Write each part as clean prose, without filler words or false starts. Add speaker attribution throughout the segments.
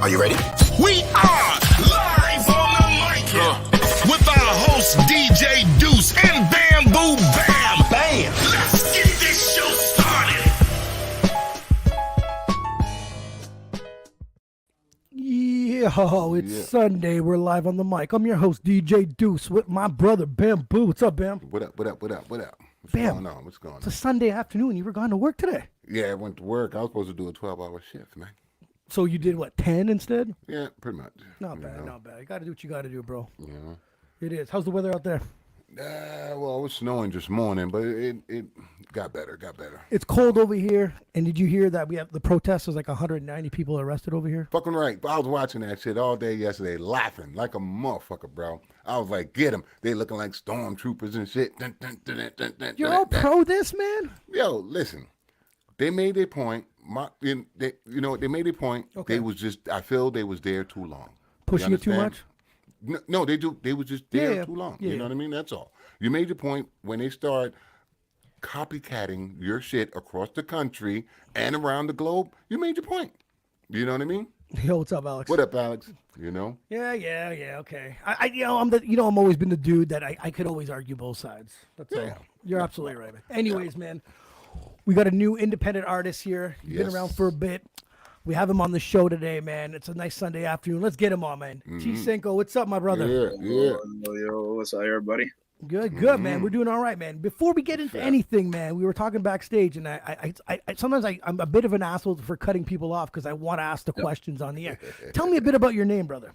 Speaker 1: Are you ready?
Speaker 2: We are live on the mic with our host DJ Deuce and Bamboo Bam.
Speaker 1: Bam!
Speaker 2: Let's get this show started.
Speaker 3: Yo, it's Sunday. We're live on the mic. I'm your host DJ Deuce with my brother Bamboo. What's up, Bam?
Speaker 4: What up? What's
Speaker 3: Bam.
Speaker 4: going on? What's going on?
Speaker 3: It's a Sunday afternoon. You were going to work today.
Speaker 4: Yeah, I went to work. I was supposed to do a 12-hour shift, man.
Speaker 3: So you did what, 10 instead?
Speaker 4: Yeah, pretty much.
Speaker 3: Not bad, not bad. You got to do what you got to do, bro.
Speaker 4: Yeah.
Speaker 3: It is. How's the weather out there?
Speaker 4: Well, it was snowing this morning, but it got better.
Speaker 3: It's cold over here. And did you hear that we have the protests? There's like 190 people arrested over here.
Speaker 4: Fucking right. I was watching that shit all day yesterday, laughing like a motherfucker, bro. I was like, get them. They looking like stormtroopers and shit.
Speaker 3: You're all pro this, man?
Speaker 4: Yo, listen. They made their point. They made their point.
Speaker 3: Okay.
Speaker 4: They was just, I feel they was there too long.
Speaker 3: Pushing it too much?
Speaker 4: No, they do. They was just there too long.
Speaker 3: Yeah,
Speaker 4: You know what I mean? That's all. You made your point when they start copycatting your shit across the country and around the globe. You made your point. You know what I mean?
Speaker 3: Yo, what's up, Alex?
Speaker 4: What up, Alex? You know?
Speaker 3: Yeah, okay. I'm always been the dude that I could always argue both sides. That's all. You're absolutely right, man. Anyways, man, we got a new independent artist here. He's been around for a bit. We have him on the show today, man. It's a nice Sunday afternoon. Let's get him on, man. Tee Cinco, what's up, my brother?
Speaker 4: Yeah.
Speaker 5: Yo, what's up, everybody?
Speaker 3: Good, man. We're doing all right, man. Before we get into anything, man, we were talking backstage, and I sometimes I'm a bit of an asshole for cutting people off because I want to ask the questions on the air. Tell me a bit about your name, brother.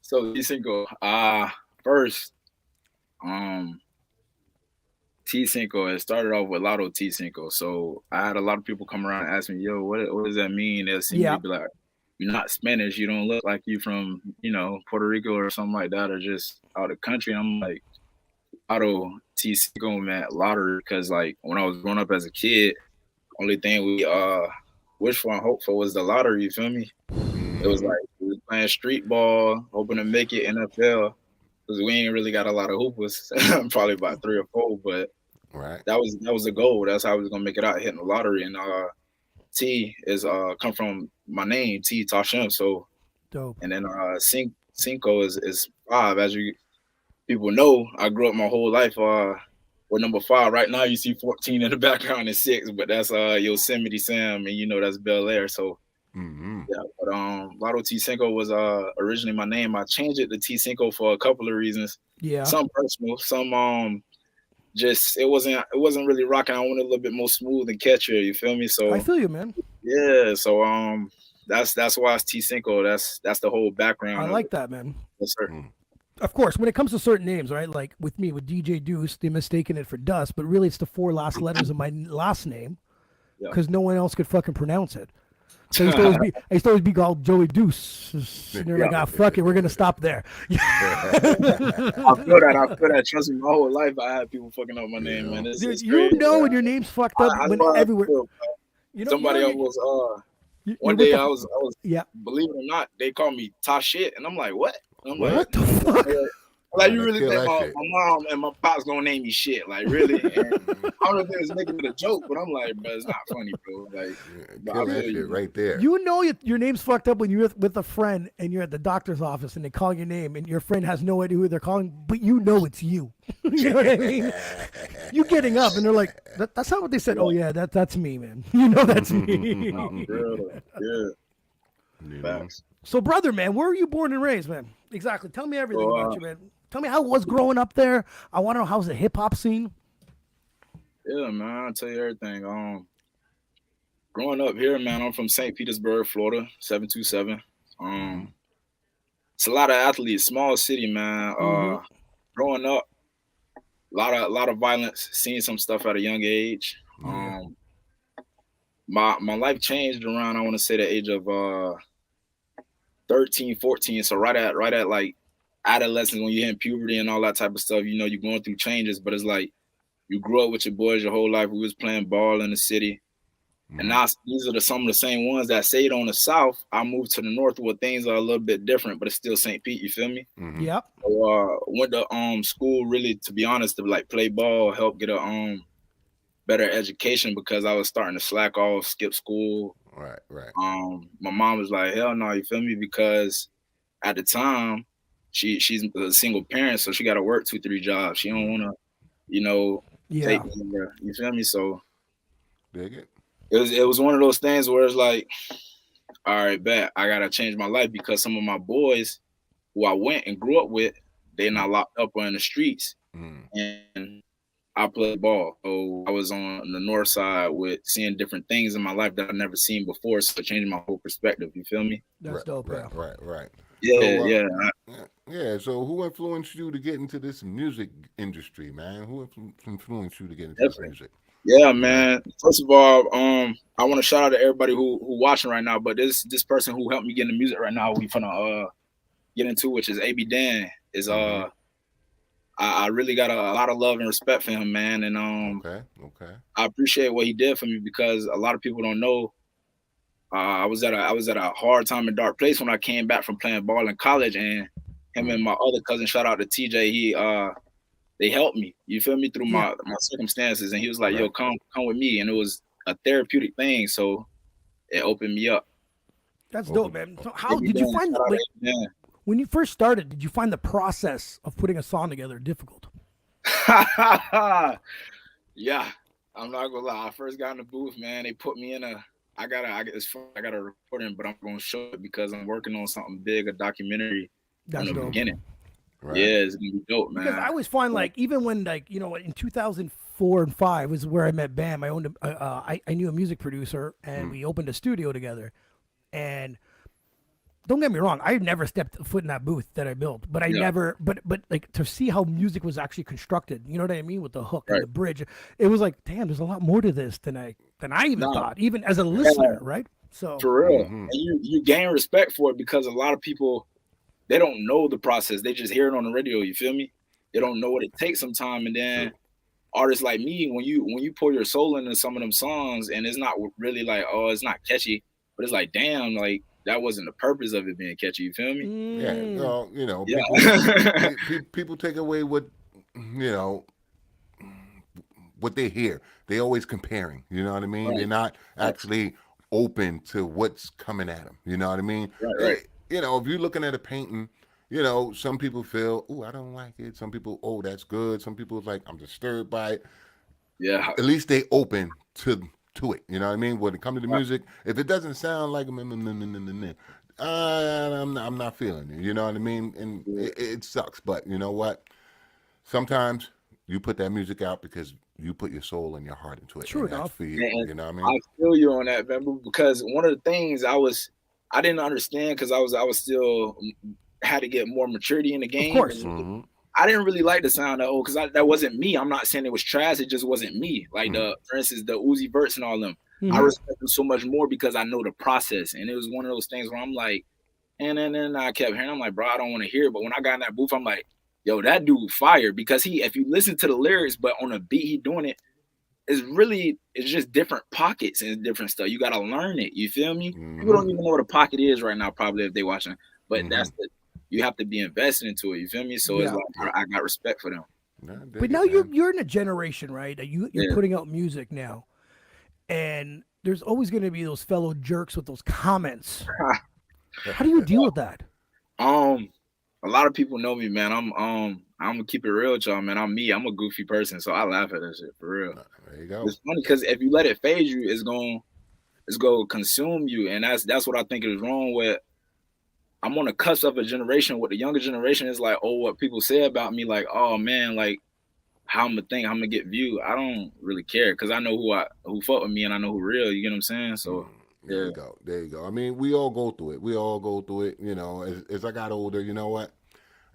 Speaker 5: So, Tee Cinco, first, Tee Cinco, it started off with Lotto Tee Cinco. So I had a lot of people come around and ask me, yo, what does that mean? They'll see me be like, you're not Spanish. You don't look like you from, Puerto Rico or something like that, or just out of the country. And I'm like, Lotto Tee Cinco meant lottery because, like, when I was growing up as a kid, only thing we wished for and hoped for was the lottery. You feel me? It was like we was playing street ball, hoping to make it NFL because we ain't really got a lot of hoopers, probably about 3 or 4, but
Speaker 4: right.
Speaker 5: That was the goal. That's how I was gonna make it out hitting the lottery. And T is come from my name, Tee Cinco. So
Speaker 3: dope. And
Speaker 5: then Cinco is 5. As you people know, I grew up my whole life with number 5. Right now you see 14 in the background and 6, but that's Yosemite Sam, and that's Bel Air. So but Lotto Tee Cinco was originally my name. I changed it to Tee Cinco for a couple of reasons. Yeah. Some personal, some just it wasn't really rocking. I wanted a little bit more smooth and catchier. You feel me? So
Speaker 3: I feel you, man.
Speaker 5: Yeah. So that's why it's Tee Cinco. That's the whole background.
Speaker 3: I like that, man.
Speaker 5: Yes, sir.
Speaker 3: Of course, when it comes to certain names, right? Like with me, with DJ Deuce, they're mistaking it for Dust, but really it's the 4 last letters of my last name because no one else could fucking pronounce it. So I used to always be called Joey Deuce. And they're like, fuck it, we're going to stop there.
Speaker 5: I feel that. Trust me, my whole life I had people fucking up my name, man. It's
Speaker 3: you know when your name's fucked up everywhere.
Speaker 5: Somebody else was, one day I was believe it or not, they called me Ta shit, and I'm like, what? And I'm
Speaker 3: what the fuck?
Speaker 5: Like, you really think my mom and my pops gonna name me shit? Like, really? And I don't know if they was making it a joke, but I'm like, bro, it's not funny, bro. Like,
Speaker 4: kill that shit right there.
Speaker 3: You know your name's fucked up when you're with a friend and you're at the doctor's office and they call your name and your friend has no idea who they're calling, but you know it's you. You know what I mean? You getting up and they're like, that's not what they said. Oh yeah, that's me, man. You know that's me.
Speaker 5: Yeah.
Speaker 3: So, brother, man, where were you born and raised, man? Exactly. Tell me everything about you, man. Tell me how it was growing up there. I want to know how's the hip hop scene.
Speaker 5: Yeah, man, I'll tell you everything. Growing up here, man, I'm from St. Petersburg, Florida, 727. It's a lot of athletes, small city, man. Growing up, a lot of violence, seeing some stuff at a young age. My life changed around, I want to say, the age of 13, 14. So right at like adolescence, when you're in puberty and all that type of stuff, you're going through changes, but it's like you grew up with your boys your whole life. We was playing ball in the city. And now these are some of the same ones that stayed on the south. I moved to the north where things are a little bit different, but it's still St. Pete, you feel me?
Speaker 3: Yep.
Speaker 5: So, went to school really, to be honest, to like play ball, help get a better education because I was starting to slack off, skip school,
Speaker 4: Right.
Speaker 5: My mom was like, hell no, you feel me? Because at the time, she's a single parent, so she got to work 2-3 jobs. She don't want to, take me there. You feel me? So
Speaker 4: Dig it.
Speaker 5: It was one of those things where it's like, all right, bet I gotta change my life because some of my boys who I went and grew up with, they're not locked up or in the streets. And I played ball. So I was on the north side with seeing different things in my life that I've never seen before. So changing my whole perspective. You feel me?
Speaker 3: That's dope.
Speaker 4: Right.
Speaker 5: Yeah.
Speaker 4: Yeah. So who influenced you to get into this music industry, man? Who influenced you to get into this music?
Speaker 5: Yeah, man. First of all, I want to shout out to everybody who watching right now. But this person who helped me get into music right now, we finna get into, which is AB Dan. Is I really got a lot of love and respect for him, man. And
Speaker 4: Okay.
Speaker 5: I appreciate what he did for me because a lot of people don't know. I was at a hard time and dark place when I came back from playing ball in college, and him and my other cousin, shout out to TJ, they helped me. You feel me through my circumstances, and he was like, "Yo, come with me," and it was a therapeutic thing, so it opened me up.
Speaker 3: That's dope, man. So how did you find when you first started? Did you find the process of putting a song together difficult?
Speaker 5: Yeah, I'm not gonna lie. I first got in the booth, man. They put me in I got a recording, but I'm gonna show it because I'm working on something big, a documentary from the beginning. Right. Yeah, it's gonna be dope, man.
Speaker 3: Because I always find even when in 2004 and 5 was where I met Bam. I owned I knew a music producer, and we opened a studio together. And don't get me wrong, I never stepped foot in that booth that I built, but I never, but like to see how music was actually constructed, you know what I mean, with the hook and the bridge, it was like, damn, there's a lot more to this than I even thought, even as a listener, right? So
Speaker 5: for real, and you gain respect for it because a lot of people, they don't know the process, they just hear it on the radio. You feel me? They don't know what it takes sometimes, and then artists like me, when you pour your soul into some of them songs, and it's not really like, oh, it's not catchy, but it's like, damn, like that wasn't the purpose of it being catchy. You feel me?
Speaker 4: Yeah. Well, people take away what what they hear. They always comparing. You know what I mean? Right. They're not actually open to what's coming at them. You know what I mean?
Speaker 5: Right.
Speaker 4: If you're looking at a painting, some people feel, oh, I don't like it. Some people, oh, that's good. Some people like, I'm disturbed by it.
Speaker 5: Yeah.
Speaker 4: At least they open to it, you know what I mean? When it comes to the music, if it doesn't sound like I'm not feeling it, you know what I mean? And it sucks, but you know what? Sometimes you put that music out because you put your soul and your heart into it.
Speaker 3: True enough.
Speaker 4: For you, you know what I mean?
Speaker 5: I feel you on that, man, because one of the things I didn't understand because I was still had to get more maturity in the game.
Speaker 3: Of course.
Speaker 5: I didn't really like the sound of because that wasn't me. I'm not saying it was trash. It just wasn't me. Like for instance, the Uzi Verts and all them. I respect them so much more because I know the process. And it was one of those things where I'm like, and then I kept hearing, I'm like, bro, I don't want to hear it. But when I got in that booth, I'm like, yo, that dude fire because if you listen to the lyrics, but on a beat, he doing it, it's just different pockets and different stuff. You got to learn it. You feel me? People don't even know what a pocket is right now, probably if they watching. But you have to be invested into it. You feel me? So it's like I got respect for them.
Speaker 3: But now you're in a generation, right? That you're putting out music now, and there's always going to be those fellow jerks with those comments. How do you deal with that?
Speaker 5: A lot of people know me, man. I'm gonna keep it real with y'all, man. I'm me. I'm a goofy person, so I laugh at that shit for real.
Speaker 4: There you go.
Speaker 5: It's funny because if you let it phase you, it's gonna consume you, and that's what I think is wrong with. I'm on the cusp of a generation. What the younger generation is like, oh, what people say about me, like, oh man, like how I'm gonna get viewed. I don't really care because I know who fuck with me and I know who real. You get what I'm saying? So
Speaker 4: there you go. I mean, we all go through it. You know, as I got older, you know what?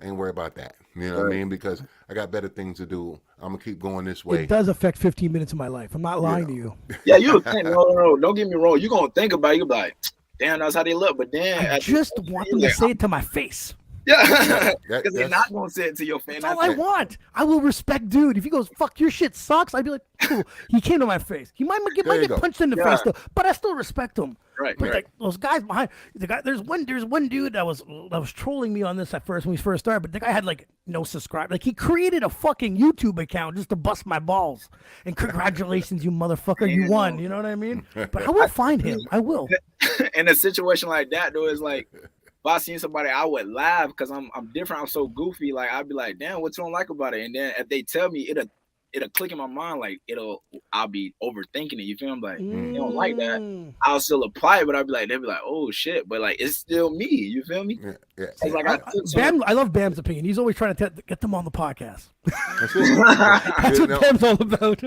Speaker 4: I ain't worried about that. You know what I mean? Because I got better things to do. I'm gonna keep going this way.
Speaker 3: It does affect 15 minutes of my life. I'm not lying to you.
Speaker 5: Yeah, you think no. Don't get me wrong. You're gonna think about it. You're like, damn, that's how they look. But then
Speaker 3: I just want them to say it to my face.
Speaker 5: Yeah, because they're not gonna say it to your face.
Speaker 3: That's all I want. I will respect dude. If he goes, fuck, your shit sucks, I'd be like, cool. He came to my face. He might get punched in the face though, but I still respect him.
Speaker 5: Right.
Speaker 3: But like those guys behind the guy, there's one dude that was trolling me on this at first when we first started, but the guy had like no subscribe. Like he created a fucking YouTube account just to bust my balls. And congratulations, you motherfucker, you won. You know what I mean? But I will find him. I will.
Speaker 5: In a situation like that, though, it's like if I seen somebody, I would laugh because I'm different. I'm so goofy. Like I'd be like, damn, what you don't like about it? And then if they tell me, it'll click in my mind. Like I'll be overthinking it. You feel me? Like you don't like that. I'll still apply it, but they'll be like, oh shit. But like it's still me. You feel me?
Speaker 4: Yeah.
Speaker 5: Like
Speaker 3: I love Bam's opinion. He's always trying to get them on the podcast.
Speaker 4: That's it.
Speaker 3: That's what Bam's all about.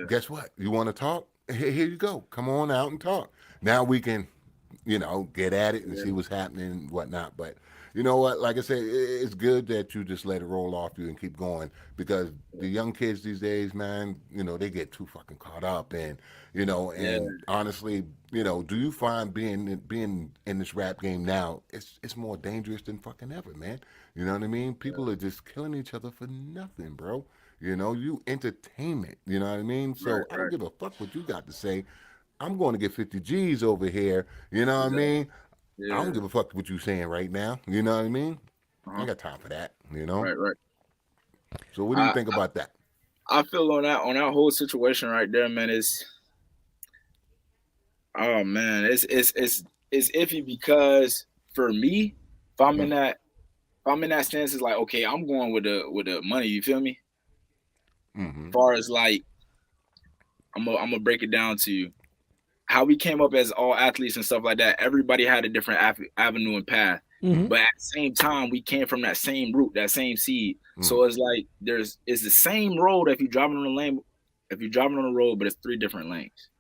Speaker 4: Guess what? You want to talk? Here you go. Come on out and talk. Now we can, get at it and see what's happening and whatnot. But you know what? Like I said, it's good that you just let it roll off you and keep going, because the young kids these days, man, they get too fucking caught up and honestly, do you find being in this rap game now, it's more dangerous than fucking ever, man. You know what I mean? People are just killing each other for nothing, bro. You entertainment, you know what I mean? So I don't give a fuck what you got to say. I'm going to get 50 G's over here, you know what I mean? Yeah. I don't give a fuck what you saying right now, you know what I mean? I ain't got time for that,
Speaker 5: Right.
Speaker 4: So what do you think about that?
Speaker 5: I feel on that whole situation right there, man, it's iffy, because for me, if I'm in that stance, it's like, okay, I'm going with the money, you feel me? As far as like, I'm gonna break it down to you. How we came up as all athletes and stuff like that. Everybody had a different avenue and path, but at the same time, we came from that same root, that same seed. So it's like it's the same road if you're driving on the lane, if you're driving on the road, but it's 3 different lanes.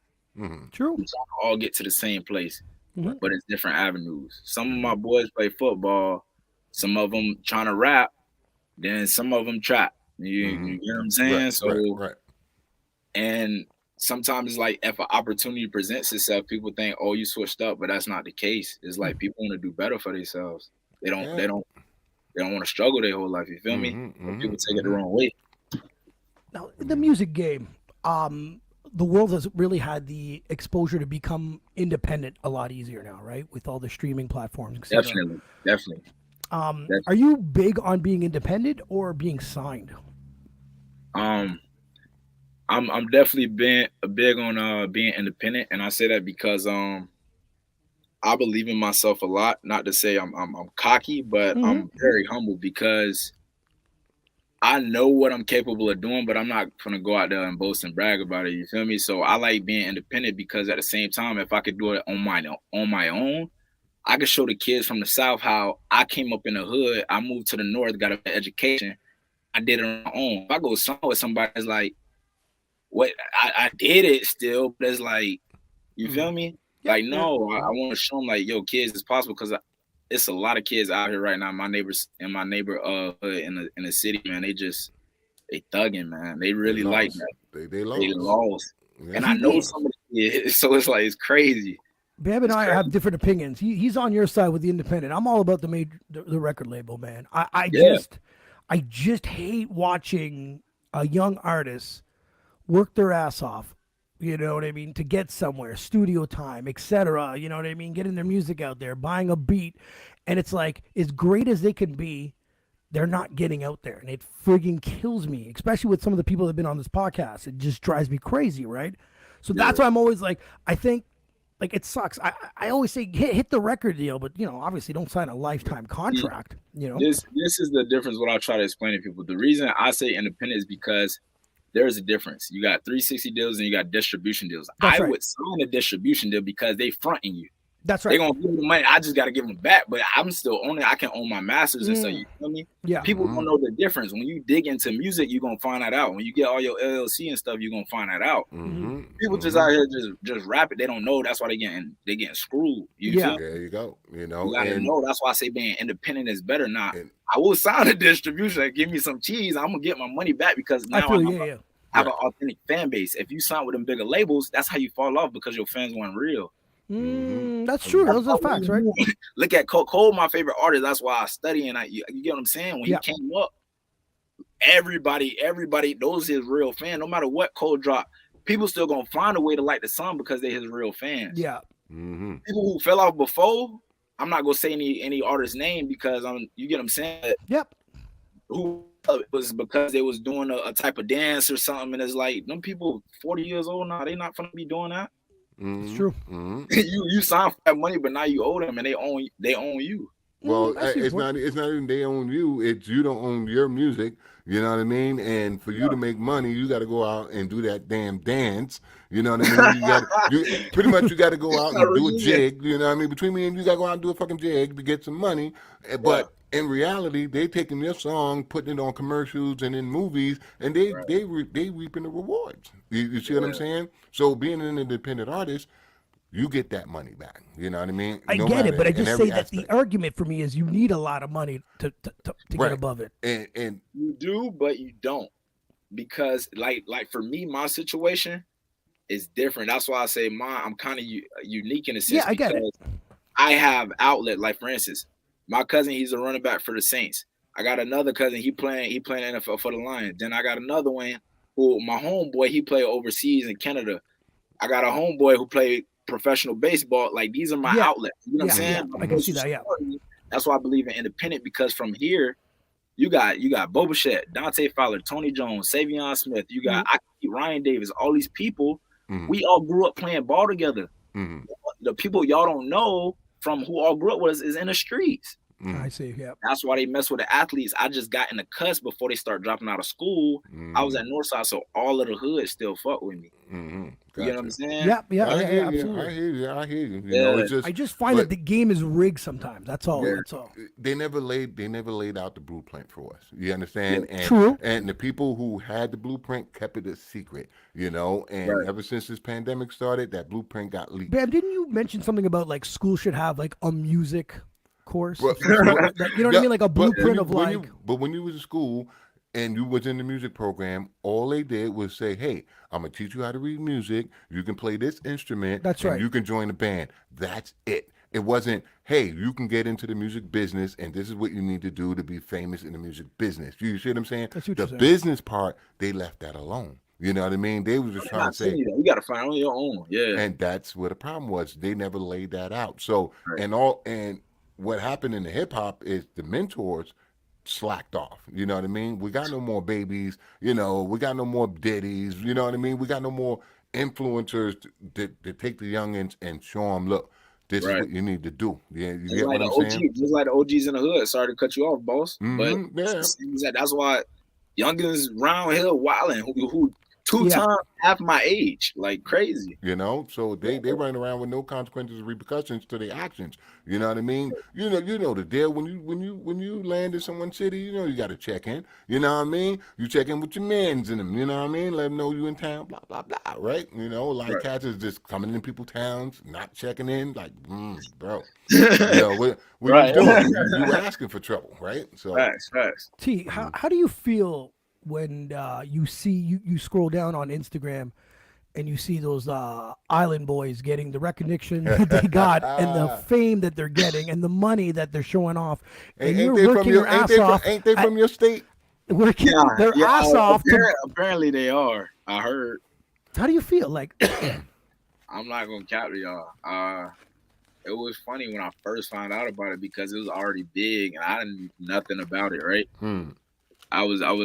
Speaker 3: True.
Speaker 5: We all get to the same place, but it's different avenues. Some of my boys play football, some of them trying to rap, then some of them trap. You know what I'm saying?
Speaker 4: Right.
Speaker 5: And sometimes it's like if an opportunity presents itself, people think, oh, you switched up, but that's not the case. It's like people want to do better for themselves. They don't want to struggle their whole life. You feel me? People take it the wrong way.
Speaker 3: Now, in the music game, the world has really had the exposure to become independent a lot easier now, right? With all the streaming platforms, etc.
Speaker 5: Definitely.
Speaker 3: Are you big on being independent or being signed?
Speaker 5: I'm definitely big on being independent, and I say that because I believe in myself a lot. Not to say I'm cocky, but I'm very humble, because I know what I'm capable of doing, but I'm not gonna go out there and boast and brag about it. You feel me? So I like being independent, because at the same time, if I could do it on my own, I could show the kids from the South how I came up in the hood. I moved to the North, got an education. I did it on my own. If I go somewhere with somebody that's like, what I did it still, but it's like, you feel me? Like, no, I want to show them like, yo, kids, it's possible, because it's a lot of kids out here right now. My neighbors in my neighborhood in the city, man, they thugging, man. They really like that.
Speaker 4: They
Speaker 5: lost.
Speaker 4: Yeah.
Speaker 5: And I know somebody, so it's like, it's crazy.
Speaker 3: Bam and I have different opinions. He's on your side with the independent. I'm all about the record label, man. I just hate watching a young artist work their ass off, you know what I mean, to get somewhere, studio time, etc. You know what I mean, getting their music out there, buying a beat, and it's like, as great as they can be, they're not getting out there, and it frigging kills me, especially with some of the people that have been on this podcast. It just drives me crazy, right? So that's why I'm always like, I think, like, it sucks. I always say hit the record deal, but obviously don't sign a lifetime contract.
Speaker 5: This is the difference. What I try to explain to people. The reason I say independent is because there's a difference. You got 360 deals and you got distribution deals. I would sign a distribution deal because they fronting you.
Speaker 3: That's right.
Speaker 5: They're gonna give me the money. I just gotta give them back, but I'm still owning. I can own my masters and stuff. You feel me?
Speaker 3: Yeah.
Speaker 5: People don't know the difference. When you dig into music, you're gonna find that out. When you get all your LLC and stuff, you're gonna find that out. People just out here just rap it. They don't know. That's why they getting screwed. You feel?
Speaker 4: There you go. You
Speaker 5: gotta know. That's why I say being independent is better. Now, I will sign a distribution and give me some cheese. I'm gonna get my money back, because now I have an authentic fan base. If you sign with them bigger labels, that's how you fall off, because your fans weren't real.
Speaker 3: That's true. Those are facts, right?
Speaker 5: Look at Cole, my favorite artist. That's why I study, and you get what I'm saying? When he came up, everybody knows his real fan. No matter what Cole dropped, people still gonna find a way to like the song because they're his real fans.
Speaker 3: Yeah.
Speaker 5: People who fell off before, I'm not gonna say any artist name because you get what I'm saying.
Speaker 3: Yep.
Speaker 5: Who it was because they was doing a type of dance or something, and it's like them people 40 years old now, they not gonna be doing that.
Speaker 3: It's true.
Speaker 5: You signed for that money, but now you owe them, and they own you.
Speaker 4: Well,
Speaker 3: I see
Speaker 4: it's
Speaker 3: your
Speaker 4: not even they own you. It's you don't own your music. You know what I mean? And for you to make money, you got to go out and do that damn dance. You know what I mean? You pretty much you got to go out and do a jig. You know what I mean? Between me and you, got to go out and do a fucking jig to get some money. But in reality, they taking your song, putting it on commercials and in movies, and they reaping the rewards. You see what I'm saying? So being an independent artist, you get that money back. You know what I mean?
Speaker 3: I get it, but I just say that the argument for me is you need a lot of money to get above it.
Speaker 4: And
Speaker 5: you do, but you don't, because like for me, my situation is different. That's why I say I'm kind of unique in a sense.
Speaker 3: Yeah, I get it.
Speaker 5: I have outlet. Like for instance, my cousin, he's a running back for the Saints. I got another cousin, he playing NFL for the Lions. Then I got another one who my homeboy, he played overseas in Canada. I got a homeboy who played professional baseball. Like these are my outlets. You know what I'm saying?
Speaker 3: I can see that. Yeah.
Speaker 5: That's why I believe in independent, because from here, you got Boba Fett, Dante Fowler, Tony Jones, Savion Smith. You got Ryan Davis. All these people, we all grew up playing ball together. The people y'all don't know from who all grew up with us is in the streets.
Speaker 3: I see. Yeah.
Speaker 5: That's why they mess with the athletes. I just got in the cusp before they start dropping out of school. I was at Northside, so all of the hood still fuck with me.
Speaker 4: Gotcha.
Speaker 5: You know what I'm saying?
Speaker 3: Yeah,
Speaker 4: absolutely. I hear you. You know, it's just,
Speaker 3: I just find that the game is rigged sometimes. That's all. That's all.
Speaker 4: They never laid out the blueprint for us. You understand?
Speaker 3: Yeah, true.
Speaker 4: And the people who had the blueprint kept it a secret. You know, and ever since this pandemic started, that blueprint got leaked.
Speaker 3: Bam, didn't you mention something about like school should have like a music course? You know what I mean? Like a blueprint of like.
Speaker 4: But when you was in school and you was in the music program, all they did was say, "Hey, I'm gonna teach you how to read music. You can play this instrument.
Speaker 3: That's
Speaker 4: and
Speaker 3: right.
Speaker 4: You can join a band." That's it. It wasn't, "Hey, you can get into the music business, and this is what you need to do to be famous in the music business." You see what I'm saying? The business part, they left that alone. You know what I mean? They was just trying to say,
Speaker 5: "You got to find on your own." Yeah.
Speaker 4: And that's where the problem was. They never laid that out. So and what happened in the hip hop is the mentors slacked off. You know what I mean? We got no more babies. You know, we got no more Diddies. You know what I mean? We got no more influencers to take the youngins and show them, look, this is what you need to do. Yeah, you get what I'm saying?
Speaker 5: Just like the OGs in the hood. Sorry to cut you off, boss. But that's why youngins round here wilding who two times half my age, like crazy.
Speaker 4: You know, so they run around with no consequences or repercussions to their actions. You know what I mean? You know the deal. When you land in someone's city, you know you got to check in. You know what I mean? You check in with your mans in them. You know what I mean? Let them know you in town. Blah blah blah. Right? You know, a lot of cats is just coming in people's towns, not checking in. Like, bro, you know what you doing? You were asking for trouble, right? So
Speaker 5: facts.
Speaker 3: T, how do you feel when you see you scroll down on Instagram and you see those island boys getting the recognition that they got and the fame that they're getting and the money that they're showing off, and you're working your ass off?
Speaker 4: Ain't they from your state?
Speaker 3: Working their ass off.
Speaker 5: Apparently they are. I heard.
Speaker 3: How do you feel? Like,
Speaker 5: I'm not gonna cap to y'all. It was funny when I first found out about it because it was already big and I didn't know nothing about it. Right. I was at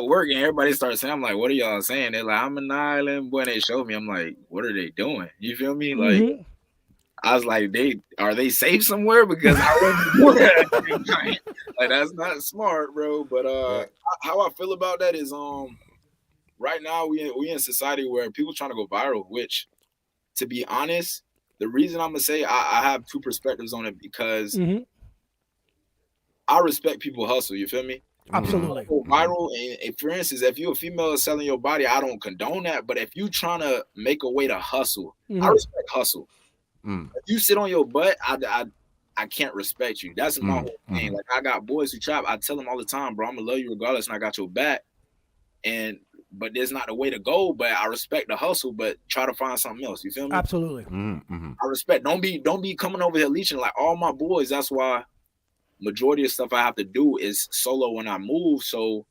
Speaker 5: work and everybody started saying, I'm like, what are y'all saying? They're like, I'm an island boy. And they showed me. I'm like, what are they doing? You feel me? Like, I was like, are they safe somewhere? Because I wasn't like, that's not smart, bro. But how I feel about that is right now we in society where people trying to go viral, which, to be honest, the reason I'm gonna say I have two perspectives on it because I respect people hustle. You feel me?
Speaker 3: Absolutely.
Speaker 5: Go viral, and for instance, if you're a female selling your body, I don't condone that. But if you trying to make a way to hustle, I respect hustle. If you sit on your butt, I can't respect you. That's my whole thing. Like, I got boys who trap. I tell them all the time, bro, I'm gonna love you regardless, and I got your back. But there's not the way to go. But I respect the hustle. But try to find something else. You feel me?
Speaker 3: Absolutely.
Speaker 5: I respect. Don't be coming over here leeching like all my boys. That's why majority of stuff I have to do is solo when I move. So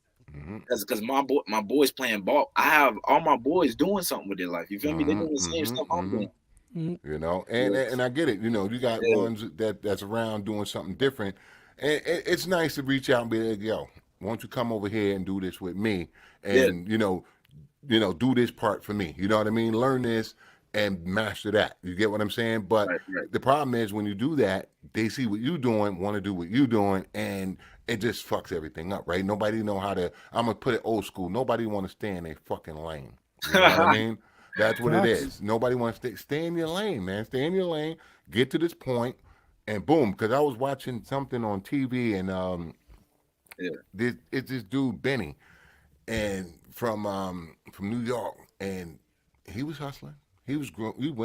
Speaker 5: Because my boys playing ball. I have all my boys doing something with their life. You feel me? They doing the same stuff I'm doing.
Speaker 4: You know, and I get it. You know, you got ones that's around doing something different, and it's nice to reach out and be like, yo, why don't you come over here and do this with me, and you know, do this part for me. You know what I mean? Learn this and master that. You get what I'm saying? But the problem is when you do that, they see what you're doing, want to do what you're doing, and it just fucks everything up, right? Nobody know how to. I'm gonna put it old school. Nobody want to stay in a fucking lane. You know what I mean? That's what it is. Nobody wants to stay in your lane, man. Stay in your lane. Get to this point, and boom. Because I was watching something on TV, and it's this dude Benny, and from New York, and he was hustling. He was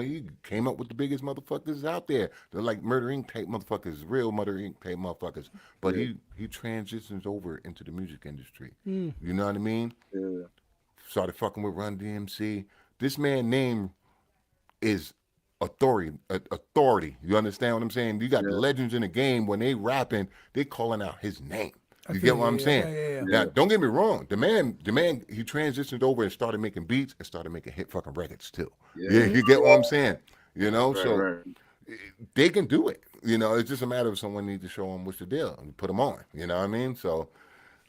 Speaker 4: he came up with the biggest motherfuckers out there. They're like Murder Inc. type motherfuckers, real Murder Inc. type motherfuckers. But he transitions over into the music industry. You know what I mean? Yeah. Started fucking with Run DMC. This man's name is authority. You understand what I'm saying? You got the legends in the game. When they rapping, they calling out his name. You get what I'm saying? Now, don't get me wrong. The man, he transitioned over and started making beats and started making hit fucking records too. Yeah, you get what I'm saying? You know, they can do it. You know, it's just a matter of someone needs to show them what's the deal and put them on. You know what I mean? So,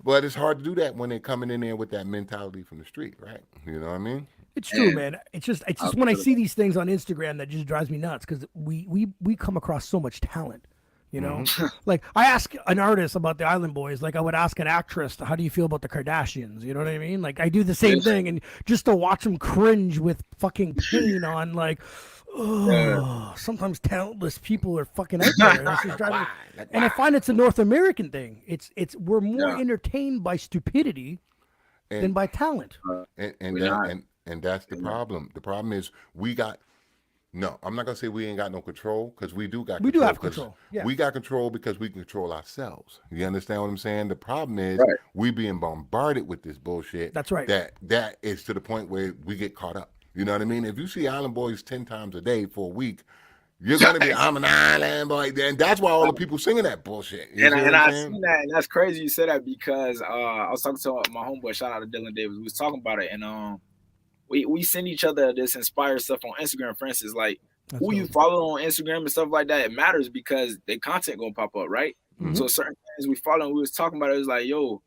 Speaker 4: but it's hard to do that when they're coming in there with that mentality from the street, right? You know what I mean?
Speaker 3: It's true, man. It's just when I see these things on Instagram that just drives me nuts because we come across so much talent. You know, like I ask an artist about the Island Boys, like I would ask an actress, how do you feel about the Kardashians? You know what I mean? Like I do the same thing, and just to watch them cringe with fucking pain on, like, sometimes talentless people are fucking out there. And, it's just driving and I find it's a North American thing. We're more entertained by stupidity than by talent.
Speaker 4: And that's the problem. The problem is no, I'm not gonna say we ain't got no control because we do got.
Speaker 3: We do have control. Yeah.
Speaker 4: We got control because we control ourselves. You understand what I'm saying? The problem is we being bombarded with this bullshit.
Speaker 3: That's right.
Speaker 4: That is to the point where we get caught up. You know what I mean? If you see Island Boys 10 times a day for a week, you're gonna be I'm an Island Boy. And that's why all the people singing that bullshit.
Speaker 5: And I seen that, and that's crazy you said that because I was talking to my homeboy. Shout out to Dylan Davis. We was talking about it, and we send each other this inspired stuff on Instagram, for instance, like who you follow on Instagram and stuff like that. It matters because their content gonna pop up, right? So certain things we follow, and we was talking about it was like, yo,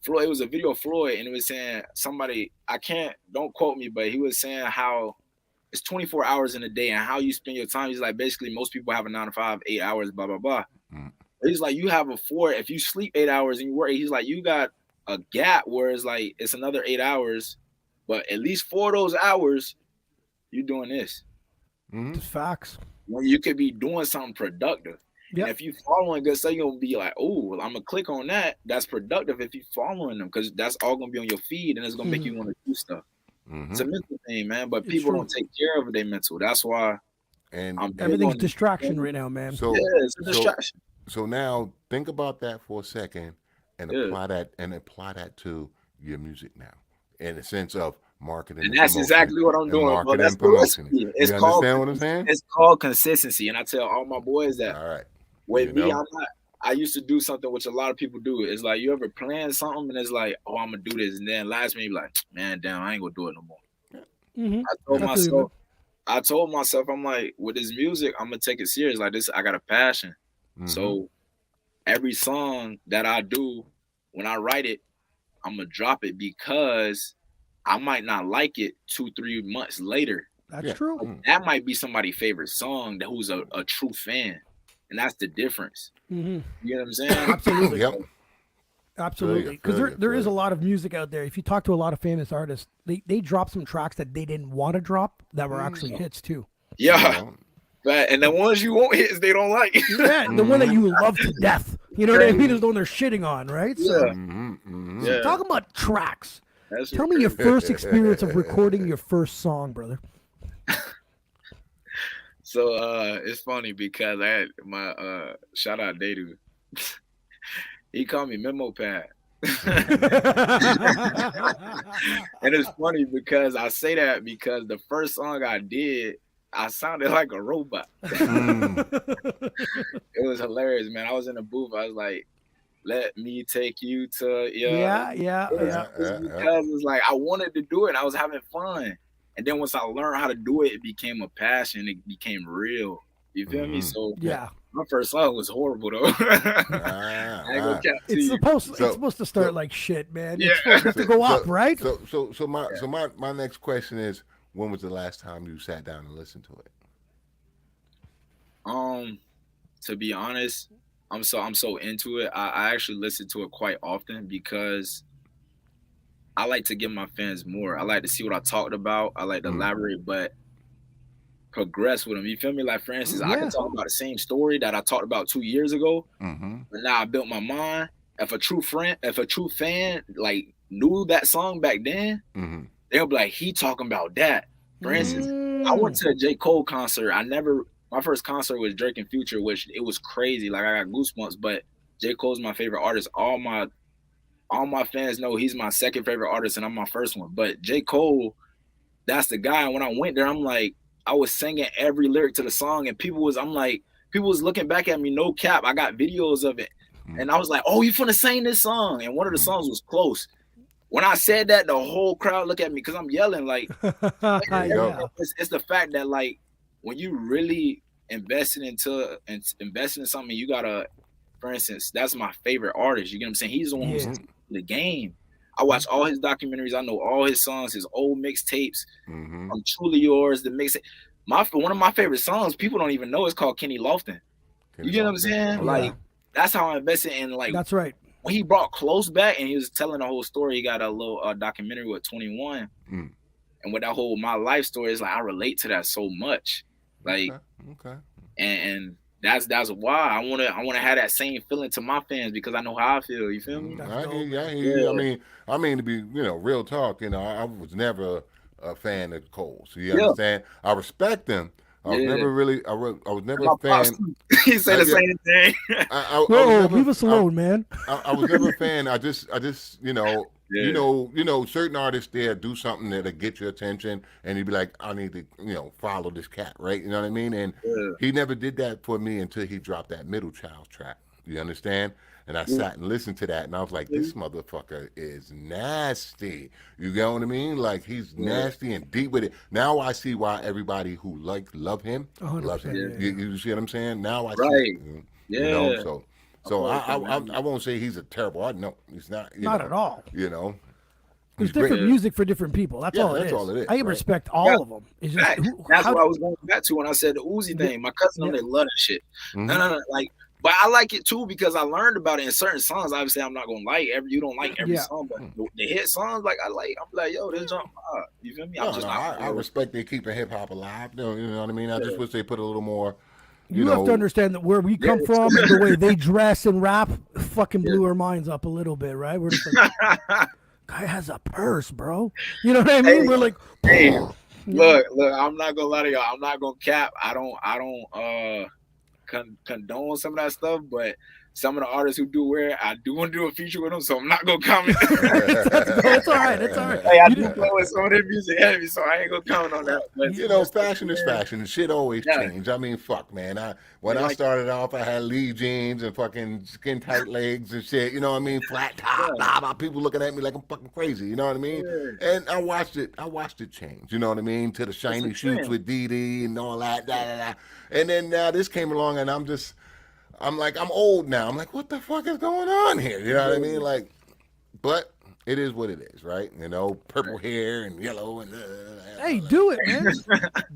Speaker 5: Floyd, it was a video of Floyd, and it was saying somebody, don't quote me, but he was saying how it's 24 hours in a day and how you spend your time. He's like, basically, most people have a 9 to 5, 8 hours, blah, blah, blah. He's like, you have if you sleep 8 hours and you work, he's like, you got a gap where it's like, it's another 8 hours. But at least 4 of those hours, you're doing this.
Speaker 3: It's facts.
Speaker 5: When you could be doing something productive. Yep. And if you following good stuff, you're going to be like, oh, well, I'm going to click on that. That's productive if you're following them because that's all going to be on your feed and it's going to make you want to do stuff. It's a mental thing, man. But people don't take care of their mental. That's why.
Speaker 4: And
Speaker 3: everything's distraction right now, man.
Speaker 4: So,
Speaker 5: it's a distraction.
Speaker 4: So now think about that for a second and apply that to your music now. In the sense of marketing,
Speaker 5: and that's exactly what I'm doing.
Speaker 4: Marketing and promotion. You understand what I'm saying?
Speaker 5: It's called consistency, and I tell all my boys that.
Speaker 4: All right.
Speaker 5: With me, I used to do something which a lot of people do. It's like you ever plan something and it's like, oh, I'm gonna do this, and then last minute, like, man, damn, I ain't gonna do it no more. I told myself, I'm like, with this music, I'm gonna take it serious. Like this, I got a passion. So every song that I do, when I write it, I'm gonna drop it because I might not like it 2-3 months later.
Speaker 3: That's true.
Speaker 5: That might be somebody's favorite song who's a true fan, and that's the difference. You know what I'm saying?
Speaker 3: Absolutely. Absolutely. Because there is a lot of music out there. If you talk to a lot of famous artists, they drop some tracks that they didn't want to drop that were actually hits too.
Speaker 5: Yeah. But and the ones you won't hit, they don't like.
Speaker 3: Yeah, the one that you love to death. You know what I mean? Is the one they're shitting on, right? So, so talk about tracks. Tell me your first experience of recording your first song, brother.
Speaker 5: So it's funny because I had my shout out Dadu. He called me Memo Pad. And it's funny because I say that because the first song I did, I sounded like a robot. It was hilarious, man. I was in the booth. I was like, let me take you to
Speaker 3: Yeah.
Speaker 5: because it's like I wanted to do it. I was having fun. And then once I learned how to do it, it became a passion. It became real. You feel me? So
Speaker 3: Yeah.
Speaker 5: my first song was horrible though. I ain't gonna cap to
Speaker 3: It's
Speaker 5: you.
Speaker 3: supposed to start like shit, man.
Speaker 5: Yeah.
Speaker 3: It's supposed to go up, right?
Speaker 4: So my next question is, when was the last time you sat down and listened to it?
Speaker 5: To be honest, I'm so into it. I actually listen to it quite often because I like to give my fans more. I like to see what I talked about. I like to elaborate, but progress with them. You feel me? Like, for instance, I can talk about the same story that I talked about 2 years ago, but now I built my mind. If a true fan like knew that song back then, they'll be like, he talking about that. For instance, I went to a J. Cole concert. My first concert was Drake and Future, which it was crazy. Like, I got goosebumps, but J. Cole's my favorite artist. All my fans know he's my second favorite artist and I'm my first one. But J. Cole, that's the guy. And when I went there, I'm like, I was singing every lyric to the song, and people was looking back at me, no cap. I got videos of it. And I was like, oh, you finna sing this song. And one of the songs was Close. When I said that, the whole crowd looked at me because I'm yelling. Like, it's the fact that, like, when you really invested in something, you gotta, for instance, that's my favorite artist. You get what I'm saying? He's the one who's the game. I watch all his documentaries. I know all his songs, his old mixtapes. I'm Truly Yours, the mixtape. One of my favorite songs, people don't even know, it's called Kenny Lofton. You get what I'm saying? Like, that's how I invested in, like,
Speaker 3: that's right.
Speaker 5: When he brought Close back and he was telling the whole story, he got a little documentary with 21. And with that whole my life story, it's like I relate to that so much. Like, and that's why I wanna have that same feeling to my fans, because I know how I feel. You feel me?
Speaker 4: I mean to be, real talk. I was never a fan of Cole, so you understand. I respect him. I was never really. I was never a fan.
Speaker 5: He said the same thing.
Speaker 3: Leave us alone, man.
Speaker 4: I was never a fan. I just certain artists there do something that'll get your attention, and you'd be like, I need to, follow this cat, right? You know what I mean? And he never did that for me until he dropped that Middle Child track. You understand? And I sat and listened to that, and I was like, this motherfucker is nasty. You get what I mean? Like, he's nasty and deep with it. Now I see why everybody who love him loves him. You see what I'm saying? Now I see it. So I won't say he's a terrible artist. No, he's not.
Speaker 3: Not at all. There's
Speaker 4: great.
Speaker 3: different music for different people. That's all it is. I respect all of them. It's just,
Speaker 5: that's what I was going back to when I said the Uzi thing. My cousin, they love that shit. No, like. But I like it too because I learned about it in certain songs. Obviously, I'm not gonna like you don't like every song, but the hit songs, like I'm like, yo, this jump hard. You feel me?
Speaker 4: I respect they keeping hip hop alive. You know what I mean? I just wish they put a little more.
Speaker 3: You have to understand that where we come from and the way they dress and rap fucking blew our minds up a little bit, right? We're just like, guy has a purse, bro. You know what I mean? We're like,
Speaker 5: look, I'm not gonna lie to y'all. I'm not gonna cap. I don't condone some of that stuff, but some of the artists who do wear it, I do want to do a feature with them, so I'm not gonna comment.
Speaker 3: It's all right.
Speaker 5: Hey, I do play with some of their music heavy, so I ain't gonna comment on that. But,
Speaker 4: fashion is fashion. Shit always change. I mean, fuck, man. When I started off, I had Lee jeans and fucking skin tight legs and shit. You know what I mean? Flat top, blah, blah. People looking at me like I'm fucking crazy. You know what I mean? And I watched it change. You know what I mean? To the shiny shoots with DD and all that. And then now this came along, and I'm like, I'm old now. I'm like, what the fuck is going on here? You know what I mean? Like, but it is what it is, right? Purple hair and yellow and.
Speaker 3: Hey, do it, man.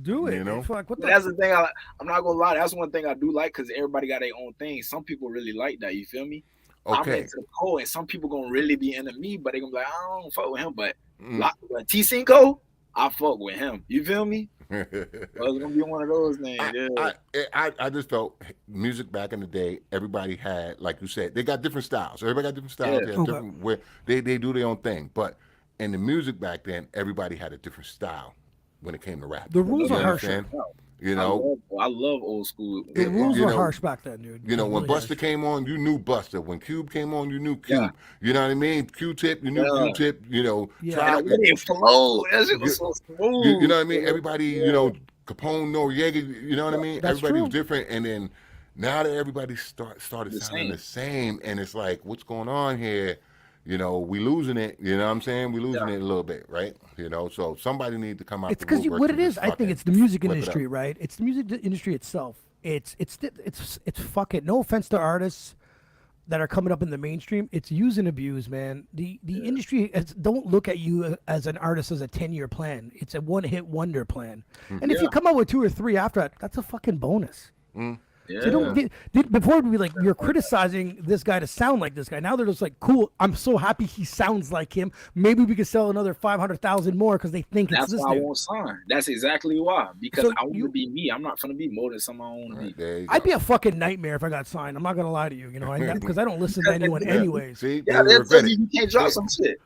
Speaker 3: Do it. Fuck,
Speaker 5: that's the thing. I'm not gonna lie. That's one thing I do like, because everybody got their own thing. Some people really like that. You feel me? I'm into Cole, and some people gonna really be into me, but they gonna be like, I don't fuck with him. But Tee Cinco, I fuck with him. You feel me? It's gonna be one of those things.
Speaker 4: I just felt music back in the day, everybody had, like you said, they got different styles. Everybody got different styles. They have different, where they do their own thing. But in the music back then, everybody had a different style when it came to rap.
Speaker 3: The rules are harsh.
Speaker 5: I love old school.
Speaker 3: The rules were harsh back then, dude.
Speaker 4: When really Buster came on, you knew Buster. When Cube came on, you knew Cube. You know what I mean? Q-Tip, you knew Q-Tip.
Speaker 5: Tribe. It flowed. That shit was so smooth.
Speaker 4: You know what I mean? Everybody, Capone, Noriega. You know what I mean?
Speaker 3: That's
Speaker 4: Everybody
Speaker 3: true.
Speaker 4: was different, and then Now that everybody started sounding the same, and it's like, what's going on here? You know, we losing it. You know what I'm saying? We losing it a little bit, right? You know, so somebody needs to come out.
Speaker 3: It's because what it is. I think it's the music industry, right? It's the music industry itself. It's fuck it. No offense to artists that are coming up in the mainstream. It's use and abuse, man. The industry don't look at you as an artist as a 10-year plan. It's a one-hit wonder plan. And if you come out with 2 or 3 after that, that's a fucking bonus.
Speaker 5: Yeah.
Speaker 3: So before it would be like, you're criticizing this guy to sound like this guy. Now they're just like, cool, I'm so happy he sounds like him. Maybe we could sell another 500,000 more because they think it's this.
Speaker 5: That's why
Speaker 3: dude.
Speaker 5: I won't sign. That's exactly why. Because I want to be me. I'm not going to be more than someone I want to be.
Speaker 3: I'd be a fucking nightmare if I got signed. I'm not going to lie to you, because I don't listen to anyone anyways.
Speaker 4: See,
Speaker 5: that's you can't drop some shit.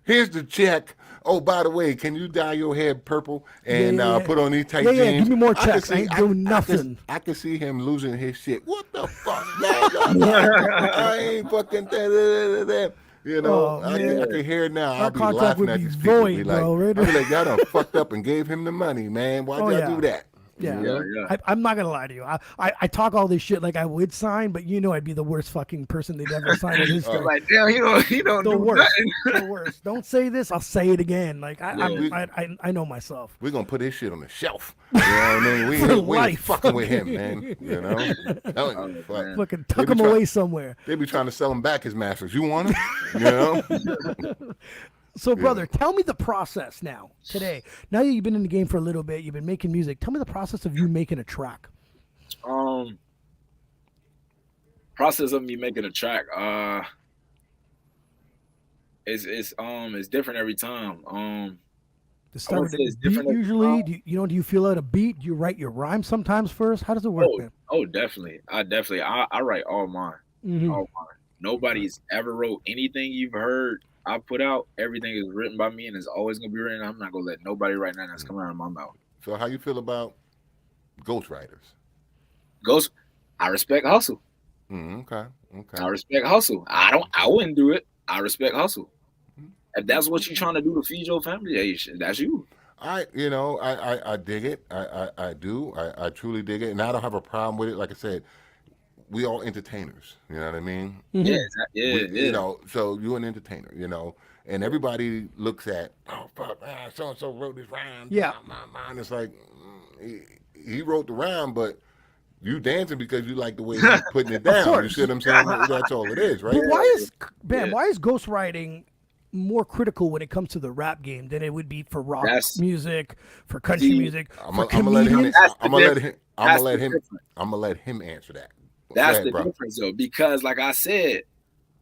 Speaker 4: Here's the check. Oh, by the way, can you dye your hair purple and put on these tight jeans?
Speaker 3: Yeah, give me more checks. I ain't doing nothing.
Speaker 4: I can see him losing his shit. What the fuck, man? I ain't fucking that. You know, I can hear it now.
Speaker 3: Our
Speaker 4: I'll be
Speaker 3: contract
Speaker 4: laughing
Speaker 3: would
Speaker 4: at
Speaker 3: be
Speaker 4: these people.
Speaker 3: void, bro.
Speaker 4: I'll be like, y'all done fucked up and gave him the money, man. Why'd y'all do that?
Speaker 3: Yeah. I'm not gonna lie to you. I talk all this shit like I would sign, but I'd be the worst fucking person they'd ever sign in history.
Speaker 5: Like, damn, he don't do
Speaker 3: worst.
Speaker 5: nothing.
Speaker 3: The worst. Don't say this. I'll say it again. Like I know myself.
Speaker 4: We're gonna put his shit on the shelf. You know what I mean? We ain't fucking with him, man. You know,
Speaker 3: fucking tuck him away somewhere.
Speaker 4: They be trying to sell him back his masters. You want him? You know.
Speaker 3: So, brother, tell me the process now, today. Now that you've been in the game for a little bit, you've been making music. Tell me the process of you making a track.
Speaker 5: Process of me making a track. It's different every time.
Speaker 3: To start with the beat usually. Do you feel out a beat? Do you write your rhymes sometimes first? How does it work, man?
Speaker 5: Oh, definitely. I write all mine.
Speaker 3: Mm-hmm.
Speaker 5: All mine. Nobody's ever wrote anything you've heard I put out. Everything is written by me and it's always gonna be written. I'm not gonna let nobody write nothing that's coming out of my mouth.
Speaker 4: So how you feel about ghostwriters?
Speaker 5: I respect hustle.
Speaker 4: Okay.
Speaker 5: I respect hustle. I wouldn't do it. I respect hustle. If that's what you're trying to do to feed your family, hey, that's you.
Speaker 4: I dig it. I do. I truly dig it, and I don't have a problem with it. Like I said, we all entertainers. You know what I mean?
Speaker 5: Yeah.
Speaker 4: You know, so you're an entertainer. You know, and everybody looks at, oh fuck, so and so wrote this rhyme.
Speaker 3: Yeah.
Speaker 4: Mine. It's like he wrote the rhyme, but you dancing because you like the way he's putting it down. You see what I'm saying? That's all it is, right?
Speaker 3: But why is ghostwriting more critical when it comes to the rap game than it would be for rock music, for country music, for comedians?
Speaker 4: I'm gonna let him answer that.
Speaker 5: That's the difference, though, because like I said,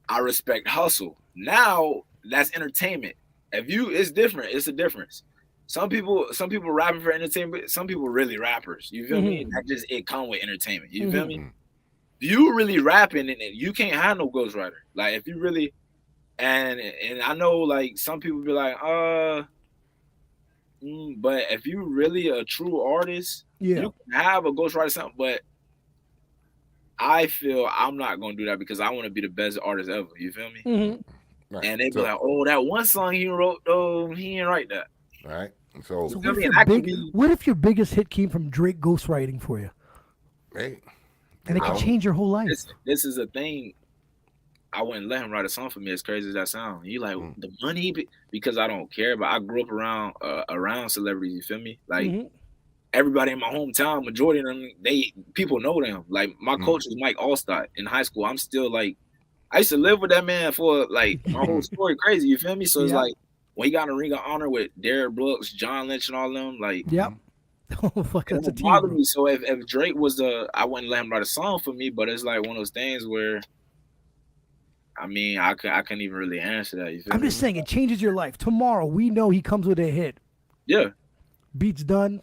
Speaker 5: I respect hustle. Now that's entertainment. It's different. It's a difference. Some people rapping for entertainment. Some people really rappers. You feel me? That it come with entertainment. You feel me? If you really rapping, and you can't have no ghostwriter. Like if you really, and I know like some people be like, but if you really a true artist, you can have a ghostwriter something. But I feel I'm not gonna do that because I want to be the best artist ever. You feel me?
Speaker 4: Right.
Speaker 5: And they be like, oh, that one song he wrote, though, he ain't write that.
Speaker 4: Right. So
Speaker 3: what if your biggest hit came from Drake ghostwriting for you?
Speaker 4: Right.
Speaker 3: And it can change your whole life.
Speaker 5: This is a thing. I wouldn't let him write a song for me, as crazy as that sounds. You like the money because I don't care, but I grew up around celebrities. You feel me? Like everybody in my hometown, majority of them, people know them. Like my coach is Mike Allstott in high school. I'm still like, I used to live with that man for like my whole story. Crazy, you feel me? So it's like when he got a Ring of Honor with Derrick Brooks, John Lynch, and all of them, like
Speaker 3: oh fuck, that's a team.
Speaker 5: Bother me. So if Drake was I wouldn't let him write a song for me. But it's like one of those things where, I mean, I couldn't even really answer that. You feel
Speaker 3: I'm
Speaker 5: me?
Speaker 3: just saying it changes your life. Tomorrow we know he comes with a hit.
Speaker 5: Yeah,
Speaker 3: beat's done.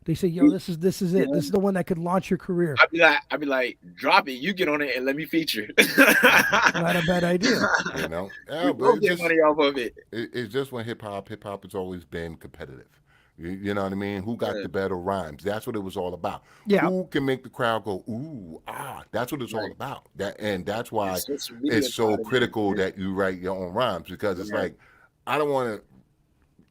Speaker 3: They say, yo, this is it. This is the one that could launch your career.
Speaker 5: I'd be like, drop it. You get on it and let me feature.
Speaker 3: Not a bad idea.
Speaker 4: You know,
Speaker 5: we'll get money off of it.
Speaker 4: It's just when hip hop has always been competitive. You know what I mean? Who got the better rhymes? That's what it was all about.
Speaker 3: Yeah.
Speaker 4: Who can make the crowd go, ooh, ah? That's what it's all about. That's why it's so critical that you write your own rhymes, because it's like, I don't want to.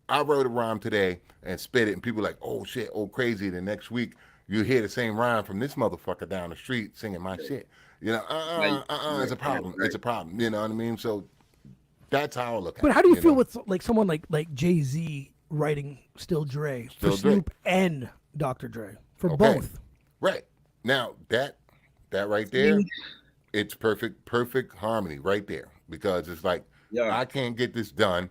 Speaker 4: I wrote a rhyme today and spit it, and people are like, oh shit, oh crazy. The next week, you hear the same rhyme from this motherfucker down the street singing my shit. You know, it's a problem. It's a problem. You know what I mean? So that's how I look at it.
Speaker 3: But how do you feel with like someone like Jay-Z writing Still Dre for Snoop and Dr. Dre for both?
Speaker 4: Right. Now that right there, it's perfect harmony right there, because it's like, I can't get this done.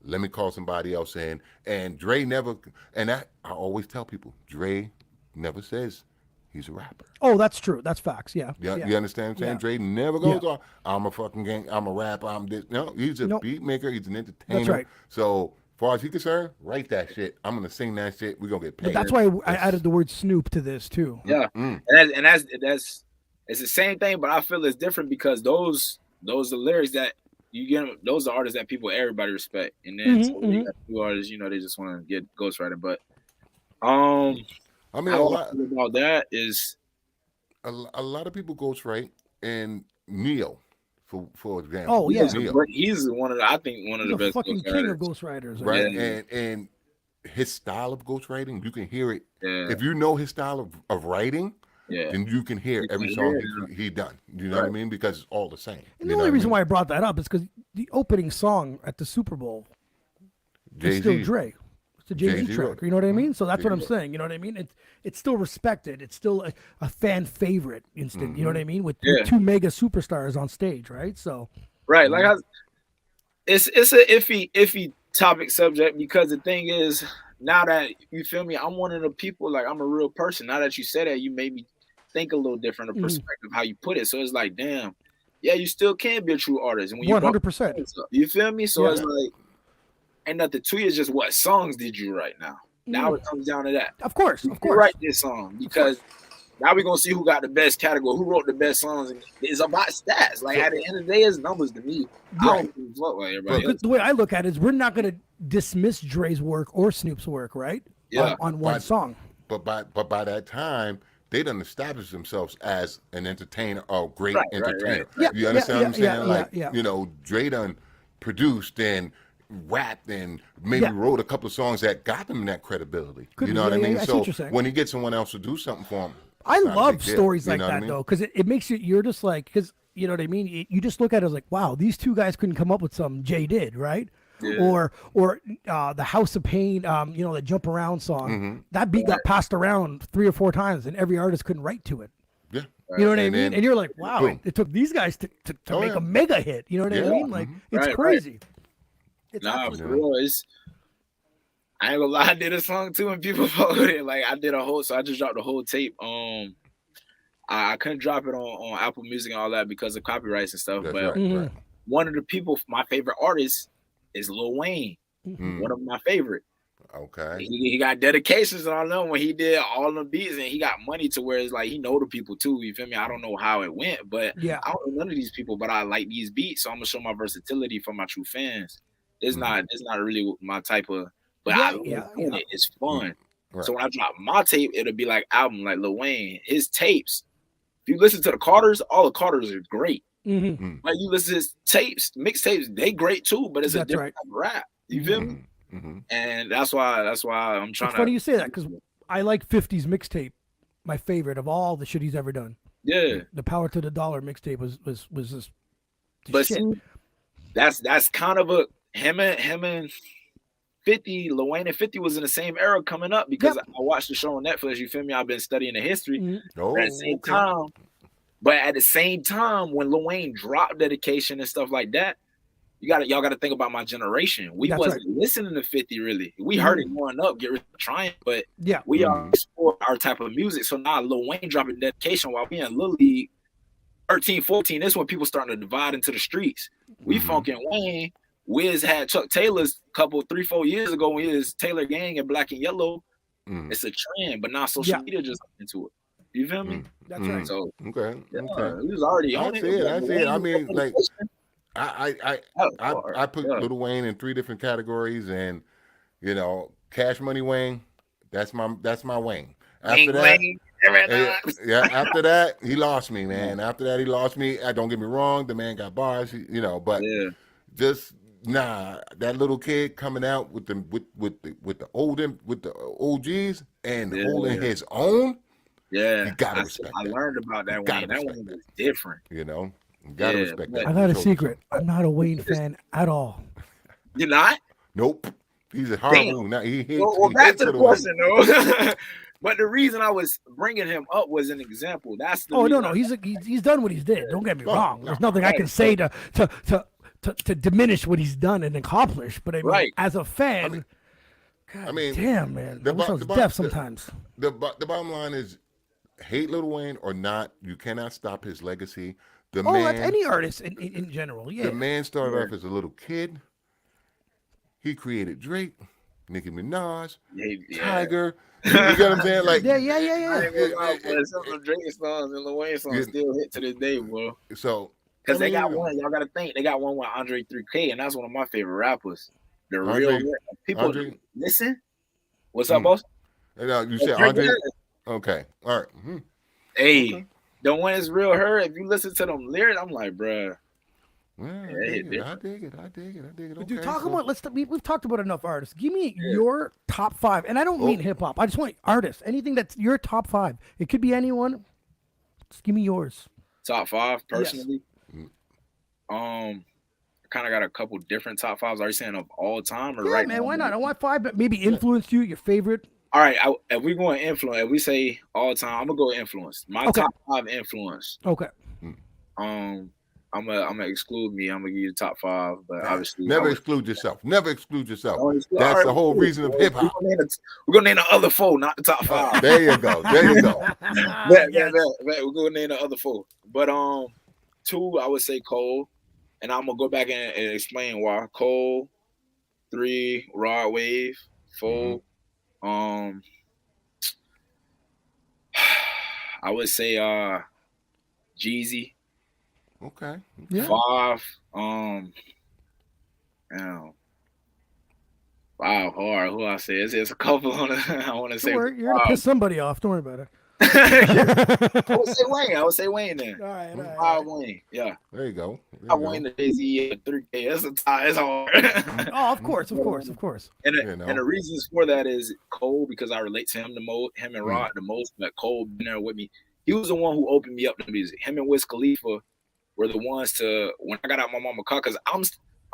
Speaker 4: Let me call somebody else in. And Dre never, and I always tell people, Dre never says he's a rapper.
Speaker 3: Oh, that's true. That's facts. Yeah.
Speaker 4: You understand what I'm saying? Dre never goes on, I'm a fucking gang, I'm a rapper, I'm this. No, he's a beat maker, he's an entertainer. That's right. So as far as he's concerned, write that shit. I'm gonna sing that shit. We're gonna get paid.
Speaker 3: But that's why I added the word Snoop to this too.
Speaker 5: Yeah. And that's it's the same thing, but I feel it's different because those are the lyrics that you get. Those are artists that everybody respect. And then you got two artists, they just want to get ghostwriting. But I mean, a lot about that is
Speaker 4: a lot of people ghostwrite, and Neo, for example.
Speaker 3: Oh yeah,
Speaker 5: he's one of the best
Speaker 3: fucking king of ghostwriters,
Speaker 4: right? Yeah. And his style of ghostwriting, you can hear it. Yeah. If you know his style of writing, then you can hear every song he done. You know what I mean? Because it's all the same.
Speaker 3: And the only reason why I brought that up is because the opening song at the Super Bowl is still Dre. It's a Jay-Z track. You know what I mean? So that's what I'm saying. You know what I mean? It's still respected. It's still a fan favorite instant. You know what I mean? With two mega superstars on stage, right? So
Speaker 5: like it's a iffy topic subject, because the thing is, now that you feel me, I'm one of the people, like, I'm a real person. Now that you said that, you made me think a little different, the perspective how you put it. So it's like, damn, you still can be a true artist. And when
Speaker 3: 100%.
Speaker 5: You feel me? So it's like, ain't nothing to you. It's just what songs did you write now? Now it comes down to that.
Speaker 3: Of course.
Speaker 5: Write this song, because now we're gonna see who got the best category, who wrote the best songs. And it's about stats. Like, at the end of the day, it's numbers to me. I don't give a fuck like everybody else.
Speaker 3: The way I look at it is, we're not gonna dismiss Dre's work or Snoop's work, right?
Speaker 5: Yeah.
Speaker 3: On one song.
Speaker 4: But by that time, they done established themselves as an entertainer, a great entertainer.
Speaker 3: Right.
Speaker 4: You understand what I'm saying? Dre done produced and rapped and maybe wrote a couple of songs that got them that credibility. You know what I mean? So when he gets someone else to do something for him,
Speaker 3: I love stories like that, though, because it makes you're just like, because you know what I mean? You just look at it as like, wow, these two guys couldn't come up with something Jay did, right? Yeah. Or the House of Pain, the Jump Around song. That beat got passed around 3 or 4 times, and every artist couldn't write to it.
Speaker 4: Yeah.
Speaker 3: You know what I mean? And you're like, wow, it took these guys to make a mega hit. You know what I mean? Like, it's crazy. It's
Speaker 5: for real. I ain't gonna lie, I did a song too, and people followed it. Like, I just dropped the whole tape. I couldn't drop it on Apple Music and all that because of copyrights and stuff. But one of the people, my favorite artist, is Lil Wayne. One of my favorite.
Speaker 4: Okay.
Speaker 5: He got dedications and all that when he did all the beats, and he got money to where it's like he know the people too. You feel me? I don't know how it went, but I don't know none of these people, but I like these beats, so I'm gonna show my versatility for my true fans. It's not really my type of, but it's fun. Right. So when I drop my tape, it'll be like album, like Lil Wayne. His tapes, if you listen to the Carters, all the Carters are great. Like, you listen to his tapes, mixtapes, they great too, but it's a different type of rap. You feel me? And that's why I'm trying.
Speaker 3: It's funny you say that, because I like 50's Mixtape, my favorite of all the shit he's ever done.
Speaker 5: Yeah,
Speaker 3: the Power to the Dollar mixtape was just.
Speaker 5: But shit. See, that's kind of a him and 50, Lil Wayne and 50 was in the same era coming up, because I watched the show on Netflix. You feel me? I've been studying the history. At the same time, but at the same time, when Lil Wayne dropped dedication and stuff like that, y'all gotta think about my generation. We wasn't listening to 50 really. We heard it growing up, get rich trying, but we are explore our type of music. So now Lil Wayne dropping dedication while we in Lil League 13, 14. This is when people starting to divide into the streets. We funking Wayne. Wiz had Chuck Taylor's couple 3-4 years ago when he was Taylor Gang and Black and Yellow. It's a trend, but now social media just into it. You feel me?
Speaker 3: That's right.
Speaker 5: So
Speaker 4: okay.
Speaker 5: We was already on it.
Speaker 4: I see it. I mean, like, I put Lil Wayne in 3 different categories, and Cash Money Wayne, that's my Wayne. After that, after that, he lost me, man. After that, he lost me. Don't get me wrong, the man got bars, but just that little kid coming out with the OGs and holding his own.
Speaker 5: Yeah,
Speaker 4: You gotta respect
Speaker 5: I
Speaker 4: that.
Speaker 5: learned about that Wayne. That one was different.
Speaker 4: You know, you gotta
Speaker 5: Yeah,
Speaker 4: respect
Speaker 5: but-
Speaker 4: that.
Speaker 3: I got a secret. I'm not a Wayne fan at all.
Speaker 5: You're not?
Speaker 4: Nope. He's a horrible. Now he hates.
Speaker 5: Well,
Speaker 4: he
Speaker 5: back
Speaker 4: hates
Speaker 5: to the
Speaker 4: Lil Wayne.
Speaker 5: question though. But the reason I was bringing him up was an example. That's the reason
Speaker 3: No. He's done what he's did. Don't get me wrong. There's nothing I
Speaker 5: right.
Speaker 3: can say to diminish what he's done and accomplished. But I mean,
Speaker 5: Right.
Speaker 3: as a fan, God damn, man. I wish I was deaf sometimes.
Speaker 4: The bottom line is, hate Lil Wayne or not, you cannot stop his legacy. The man,
Speaker 3: that's any artist in general. Yeah.
Speaker 4: the man started off as a little kid. He created Drake, Nicki Minaj, Tiger. You get what I'm saying? Like,
Speaker 3: yeah.
Speaker 5: I ain't gonna lie, boy. Some of the Drake songs and Lil Wayne songs still hit to this day, bro.
Speaker 4: So,
Speaker 5: Because they got one, y'all gotta think, they got one with Andre 3K, and that's one of my favorite rappers. The
Speaker 4: Andre,
Speaker 5: real people
Speaker 4: Andre,
Speaker 5: listen. What's up, boss?
Speaker 4: You said Andre. Okay, all right. Mm-hmm.
Speaker 5: Hey,
Speaker 4: okay.
Speaker 5: The one is real her. If you listen to them lyrics, I'm like, bruh.
Speaker 4: Well, I dig it. Okay,
Speaker 3: Dude, talk about we've talked about enough artists. Give me your top 5, and I don't mean hip hop. I just want artists. Anything that's your top 5. It could be anyone. Just give me yours.
Speaker 5: Top 5 personally.
Speaker 4: Yes.
Speaker 5: Kind of got a couple different top 5s. Are you saying of all time or
Speaker 3: Yeah,
Speaker 5: right
Speaker 3: man.
Speaker 5: now?
Speaker 3: Why not? I want 5, but maybe influenced you. Your favorite.
Speaker 5: All right. If we going influence, if we say all time, I'm gonna go influence. My top 5 influence.
Speaker 3: Okay.
Speaker 5: I'm gonna exclude me. I'm gonna give you the top 5, but obviously
Speaker 4: never exclude yourself. Never exclude yourself. That's
Speaker 5: right,
Speaker 4: the whole reason of hip hop.
Speaker 5: We're gonna name the other 4, not the top 5.
Speaker 4: There you go.
Speaker 5: We're gonna name the other 4. But 2, I would say Cole, and I'm gonna go back and explain why. Cole, 3, Rod Wave, 4. I would say Jeezy.
Speaker 4: Okay.
Speaker 3: Yeah.
Speaker 5: 5. Wow, hard. Who I say? It's a couple on it. I want to say.
Speaker 3: You're gonna piss somebody off. Don't worry about it.
Speaker 5: I would say Wayne then.
Speaker 3: All right.
Speaker 5: Wayne. Yeah.
Speaker 4: There you go.
Speaker 5: Wayne the Jay-Z 3K. That's a tie. It's hard.
Speaker 3: Oh, of course.
Speaker 5: And the reasons for that is Cole, because I relate to him the most, him and Rod the most. But Cole been there with me. He was the one who opened me up to music. Him and Wiz Khalifa were the ones to, when I got out my mama car, because I'm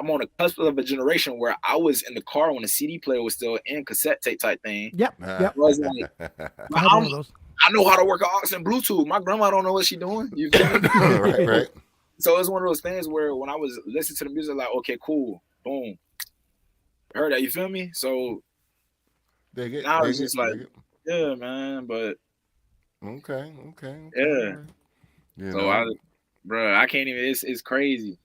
Speaker 5: on the cusp of a generation where I was in the car when the CD player was still in cassette tape type thing.
Speaker 3: Yep.
Speaker 5: I was like, I know how to work an aux and Bluetooth. My grandma don't know what she doing. You feel me?
Speaker 4: right.
Speaker 5: So it's one of those things where when I was listening to the music, like, okay, cool, boom, heard that. You feel me? So now it's just like, yeah, man. But
Speaker 4: okay.
Speaker 5: Yeah. So I can't even. It's crazy.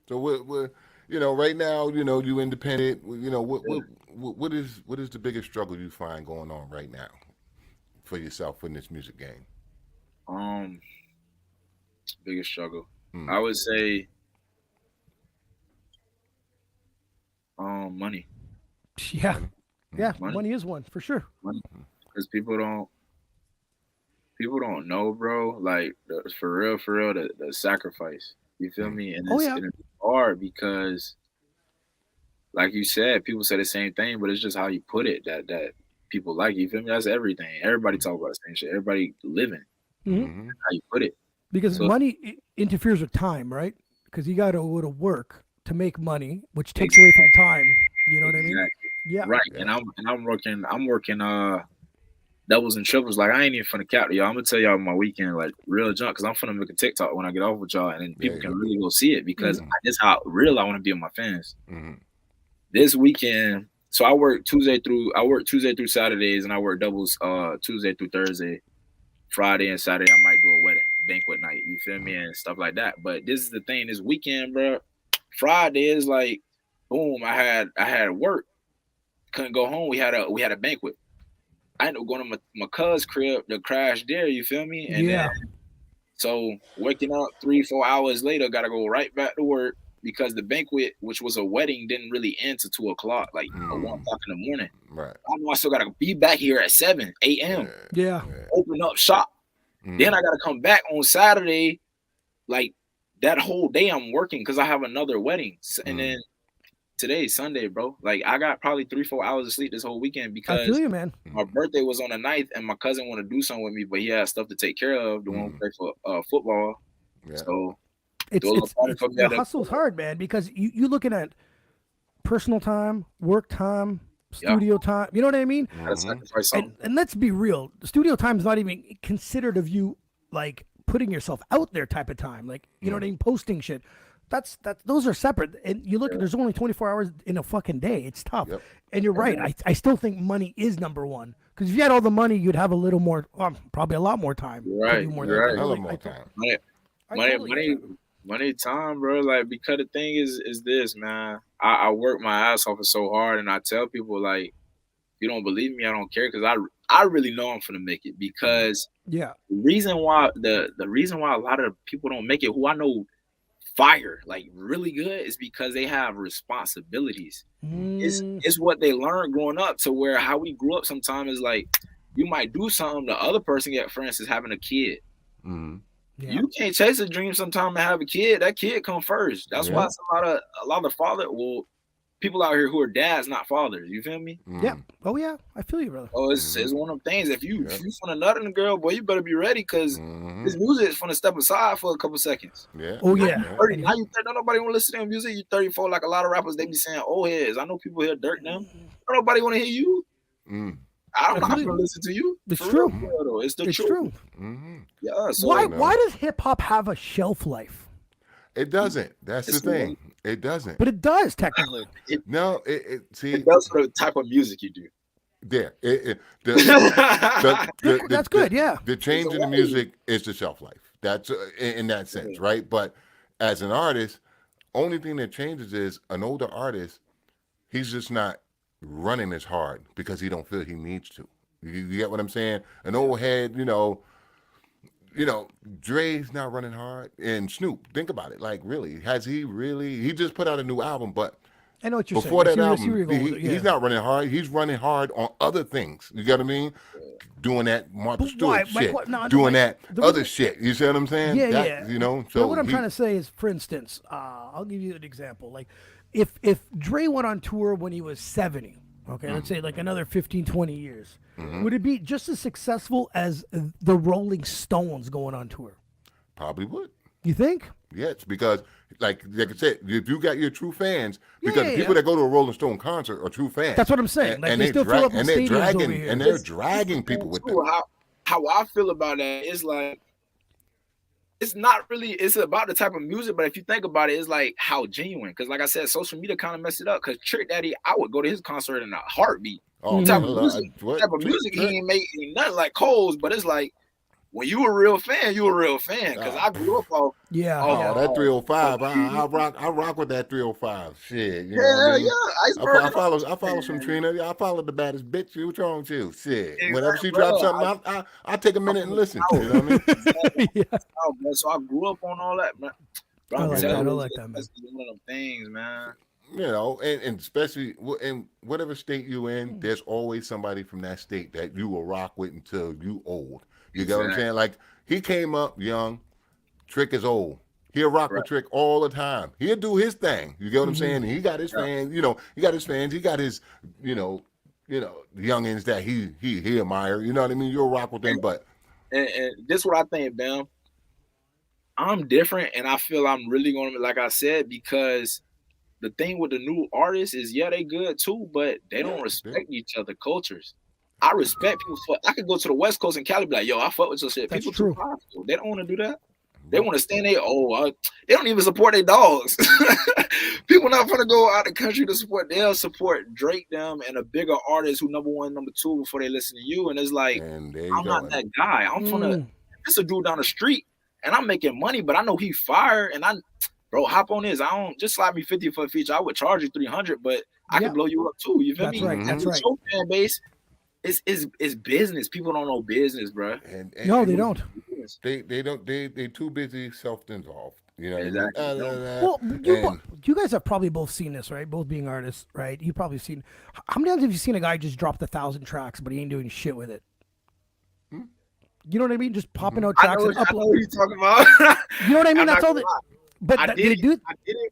Speaker 4: So what right now, you independent. What is the biggest struggle you find going on right now for yourself in this music game?
Speaker 5: Biggest struggle, I would say, money.
Speaker 3: Yeah. Money is one for sure.
Speaker 5: Because people don't know, bro. Like for real, the sacrifice. You feel me? And it's hard because, like you said, people say the same thing, but it's just how you put it that people like. You feel me? That's everything. Everybody talk about the same shit. Everybody living.
Speaker 3: Mm-hmm.
Speaker 5: How you put it.
Speaker 3: Because money interferes with time, right? Because you got to go to work to make money, which takes away from time. You know what I mean? Yeah.
Speaker 5: Right. Yeah. And I'm working doubles and triples. Like, I ain't even finna cap to y'all. I'm gonna tell y'all my weekend, like, real junk, because I'm finna make a TikTok when I get off with y'all, and then people can really go see it, because that's how real I want to be with my fans. This weekend, so I work Tuesday through Saturdays, and I work doubles Tuesday through Thursday. Friday and Saturday I might do a wedding banquet night, you feel me, and stuff like that. But this is the thing, this weekend, bro, Friday is like, boom, I had work, couldn't go home. We had a banquet. I ended up going to my cousin's crib to crash there, you feel me? And then, so waking up 3-4 hours later, gotta go right back to work, because the banquet, which was a wedding, didn't really end till 2 o'clock, like 1 o'clock in the morning. Right. I know I still gotta be back here at 7 a.m.
Speaker 3: Yeah.
Speaker 5: Open up shop. Then I gotta come back on Saturday. Like, that whole day I'm working because I have another wedding. And then today's Sunday, bro. Like I got probably 3-4 hours of sleep this whole weekend
Speaker 3: I
Speaker 5: because
Speaker 3: feel you, man.
Speaker 5: my birthday was on the 9th and my cousin wanted to do something with me, but he had stuff to take care of. The one who play for football.
Speaker 4: Yeah.
Speaker 5: So
Speaker 3: It's
Speaker 5: do a little party for me
Speaker 3: the
Speaker 5: at the-
Speaker 3: hustle's hard, man, because you looking at personal time, work time, studio time. You know what I mean?
Speaker 5: Gotta sacrifice something.
Speaker 3: And let's be real, the studio time is not even considered of you like putting yourself out there type of time. Like, you know what I mean? Posting shit. Those are separate. And you look, there's only 24 hours in a fucking day. It's tough.
Speaker 4: Yep.
Speaker 3: And you're right. I still think money is number one. Because if you had all the money, you'd have a little more, probably a lot more time. to
Speaker 5: Right,
Speaker 3: do more
Speaker 5: you're right.
Speaker 3: things.
Speaker 4: Hell of
Speaker 3: I
Speaker 4: more
Speaker 3: think-
Speaker 4: time.
Speaker 3: I totally get that.
Speaker 5: Money, time, bro. Like because the thing is this, man. I work my ass off so hard, and I tell people like, if you don't believe me, I don't care, because I really know I'm gonna make it. Because
Speaker 3: Yeah.
Speaker 5: the reason why a lot of people don't make it, who I know fire like really good, is because they have responsibilities. It's what they learned growing up, to where how we grew up sometimes is like you might do something the other person get, for instance, having a kid.
Speaker 3: Yeah.
Speaker 5: You can't chase a dream sometime and have a kid. That kid come first. That's why a lot of people out here who are dads, not fathers. You feel me?
Speaker 3: Yeah. Oh yeah. I feel you, brother.
Speaker 5: Oh, it's one of them things. If you want to nut in a girl, boy, you better be ready, because this music is gonna step aside for a couple seconds.
Speaker 4: Yeah.
Speaker 3: Oh yeah.
Speaker 5: Now you think don't nobody want to listen to their music? You 34, like a lot of rappers, they be saying old heads. I know people hear Dirt them. Don't nobody want to hear you. I'm not gonna listen to you.
Speaker 3: It's
Speaker 5: For
Speaker 3: true.
Speaker 5: real, though. It's the
Speaker 3: It's
Speaker 5: truth.
Speaker 3: true.
Speaker 5: Yeah. So
Speaker 3: Why does hip hop have a shelf life?
Speaker 4: It doesn't. That's the thing. It doesn't.
Speaker 3: But it does technically.
Speaker 4: No, see,
Speaker 5: That's for the type of music you do.
Speaker 4: there.
Speaker 3: That's good, yeah.
Speaker 4: The change in the music is the shelf life. That's in that sense, right? But as an artist, only thing that changes is an older artist, he's just not running as hard because he don't feel he needs to. You get what I'm saying? An old head, Dre's not running hard, and Snoop. Think about it. Like, really, has he really? He just put out a new album, but
Speaker 3: I know what you're
Speaker 4: before
Speaker 3: saying.
Speaker 4: that
Speaker 3: I see where
Speaker 4: album,
Speaker 3: you're going with it,
Speaker 4: he's not running hard. He's running hard on other things. You get what I mean? Doing that Martha
Speaker 3: But
Speaker 4: Stewart
Speaker 3: why?
Speaker 4: shit,
Speaker 3: No,
Speaker 4: doing
Speaker 3: the
Speaker 4: that
Speaker 3: way-
Speaker 4: other shit. You see what I'm saying?
Speaker 3: Yeah,
Speaker 4: That,
Speaker 3: yeah.
Speaker 4: So
Speaker 3: But what I'm trying to say is, for instance, I'll give you an example. Like, if Dre went on tour when he was 70, okay, let's say like another 15, 20 years, would it be just as successful as the Rolling Stones going on tour?
Speaker 4: probably would.
Speaker 3: You think?
Speaker 4: Yes, because like I said, if you got your true fans, because
Speaker 3: Yeah,
Speaker 4: people that go to a Rolling Stone concert are true fans.
Speaker 3: That's what I'm saying. Like,
Speaker 4: and
Speaker 3: they
Speaker 4: they
Speaker 3: still fill up the
Speaker 4: they're
Speaker 3: stadiums over
Speaker 4: dragging
Speaker 3: here.
Speaker 4: and they're dragging people with them.
Speaker 5: How I feel about that is like, it's not really, it's about the type of music, but if you think about it, it's like how genuine. Because like I said, social media kind of messed it up. Because Trick Daddy, I would go to his concert in a heartbeat.
Speaker 4: Oh,
Speaker 5: Type
Speaker 4: man,
Speaker 5: of music,
Speaker 4: what?
Speaker 5: type of music he ain't making nothing like Cole's, but it's like, when you a real fan, you a real fan. Because I grew up off.
Speaker 3: Yeah.
Speaker 4: Oh, that 305. I rock with that 305. Shit. You know what I mean?
Speaker 5: Iceberg.
Speaker 4: I follow some Trina. I follow the baddest bitch. What's wrong with you? Shit.
Speaker 5: Exactly,
Speaker 4: Whenever she
Speaker 5: bro.
Speaker 4: drops something, I take a minute and listen. You know what I mean?
Speaker 3: Yeah.
Speaker 5: Oh, man, so I grew up on all that, man. Bro,
Speaker 3: I
Speaker 5: I'm
Speaker 3: like
Speaker 5: telling
Speaker 3: that. I
Speaker 5: you,
Speaker 3: like that, man.
Speaker 5: that's one of them things, man.
Speaker 4: You know, and especially in whatever state you in, there's always somebody from that state that you will rock with until you old. You get what I'm saying? Like, he came up young, Trick is old. He'll rock with Trick all the time. He'll do his thing. You get what I'm saying? And he got his fans, he got his fans, he got his, youngins that he admire. You know what I mean? You'll rock with them, but
Speaker 5: And this is what I think, Bam. I'm different, and I feel I'm really going to, like I said, because the thing with the new artists is, yeah, they good too, but they don't respect each other cultures. I respect people. I could go to the West Coast and Cali, be like, yo, I fuck with your shit.
Speaker 3: That's
Speaker 5: People
Speaker 3: true.
Speaker 5: too powerful. They don't want to do that. They want to stand there. They don't even support their dogs. People not gonna go out the country to support. They'll support Drake, them, and a bigger artist who number one, number two before they listen to you. And it's like,
Speaker 4: and
Speaker 5: I'm not that guy. I'm gonna. It's a dude down the street, and I'm making money, but I know he fire, and bro, hop on this. I don't just slide me 50 for a feature. I would charge you 300, but I can blow you up too. You feel
Speaker 3: That's
Speaker 5: me?
Speaker 3: right. That's
Speaker 5: And
Speaker 3: right.
Speaker 5: your fan base. It's business. People don't know business, bro.
Speaker 3: No, they don't.
Speaker 4: They don't. They too busy self-involved. You know.
Speaker 5: Exactly.
Speaker 3: Well, you guys have probably both seen this, right? Both being artists, right? You've probably seen. How many times have you seen a guy just drop 1,000 tracks, but he ain't doing shit with it? You know what I mean? Just popping out
Speaker 5: I
Speaker 3: tracks
Speaker 5: know
Speaker 3: and
Speaker 5: what
Speaker 3: uploading.
Speaker 5: you're talking about.
Speaker 3: You know what I mean?
Speaker 5: I'm
Speaker 3: That's
Speaker 5: not
Speaker 3: all.
Speaker 5: gonna lie.
Speaker 3: But
Speaker 5: I
Speaker 3: they
Speaker 5: did
Speaker 3: do.
Speaker 5: it,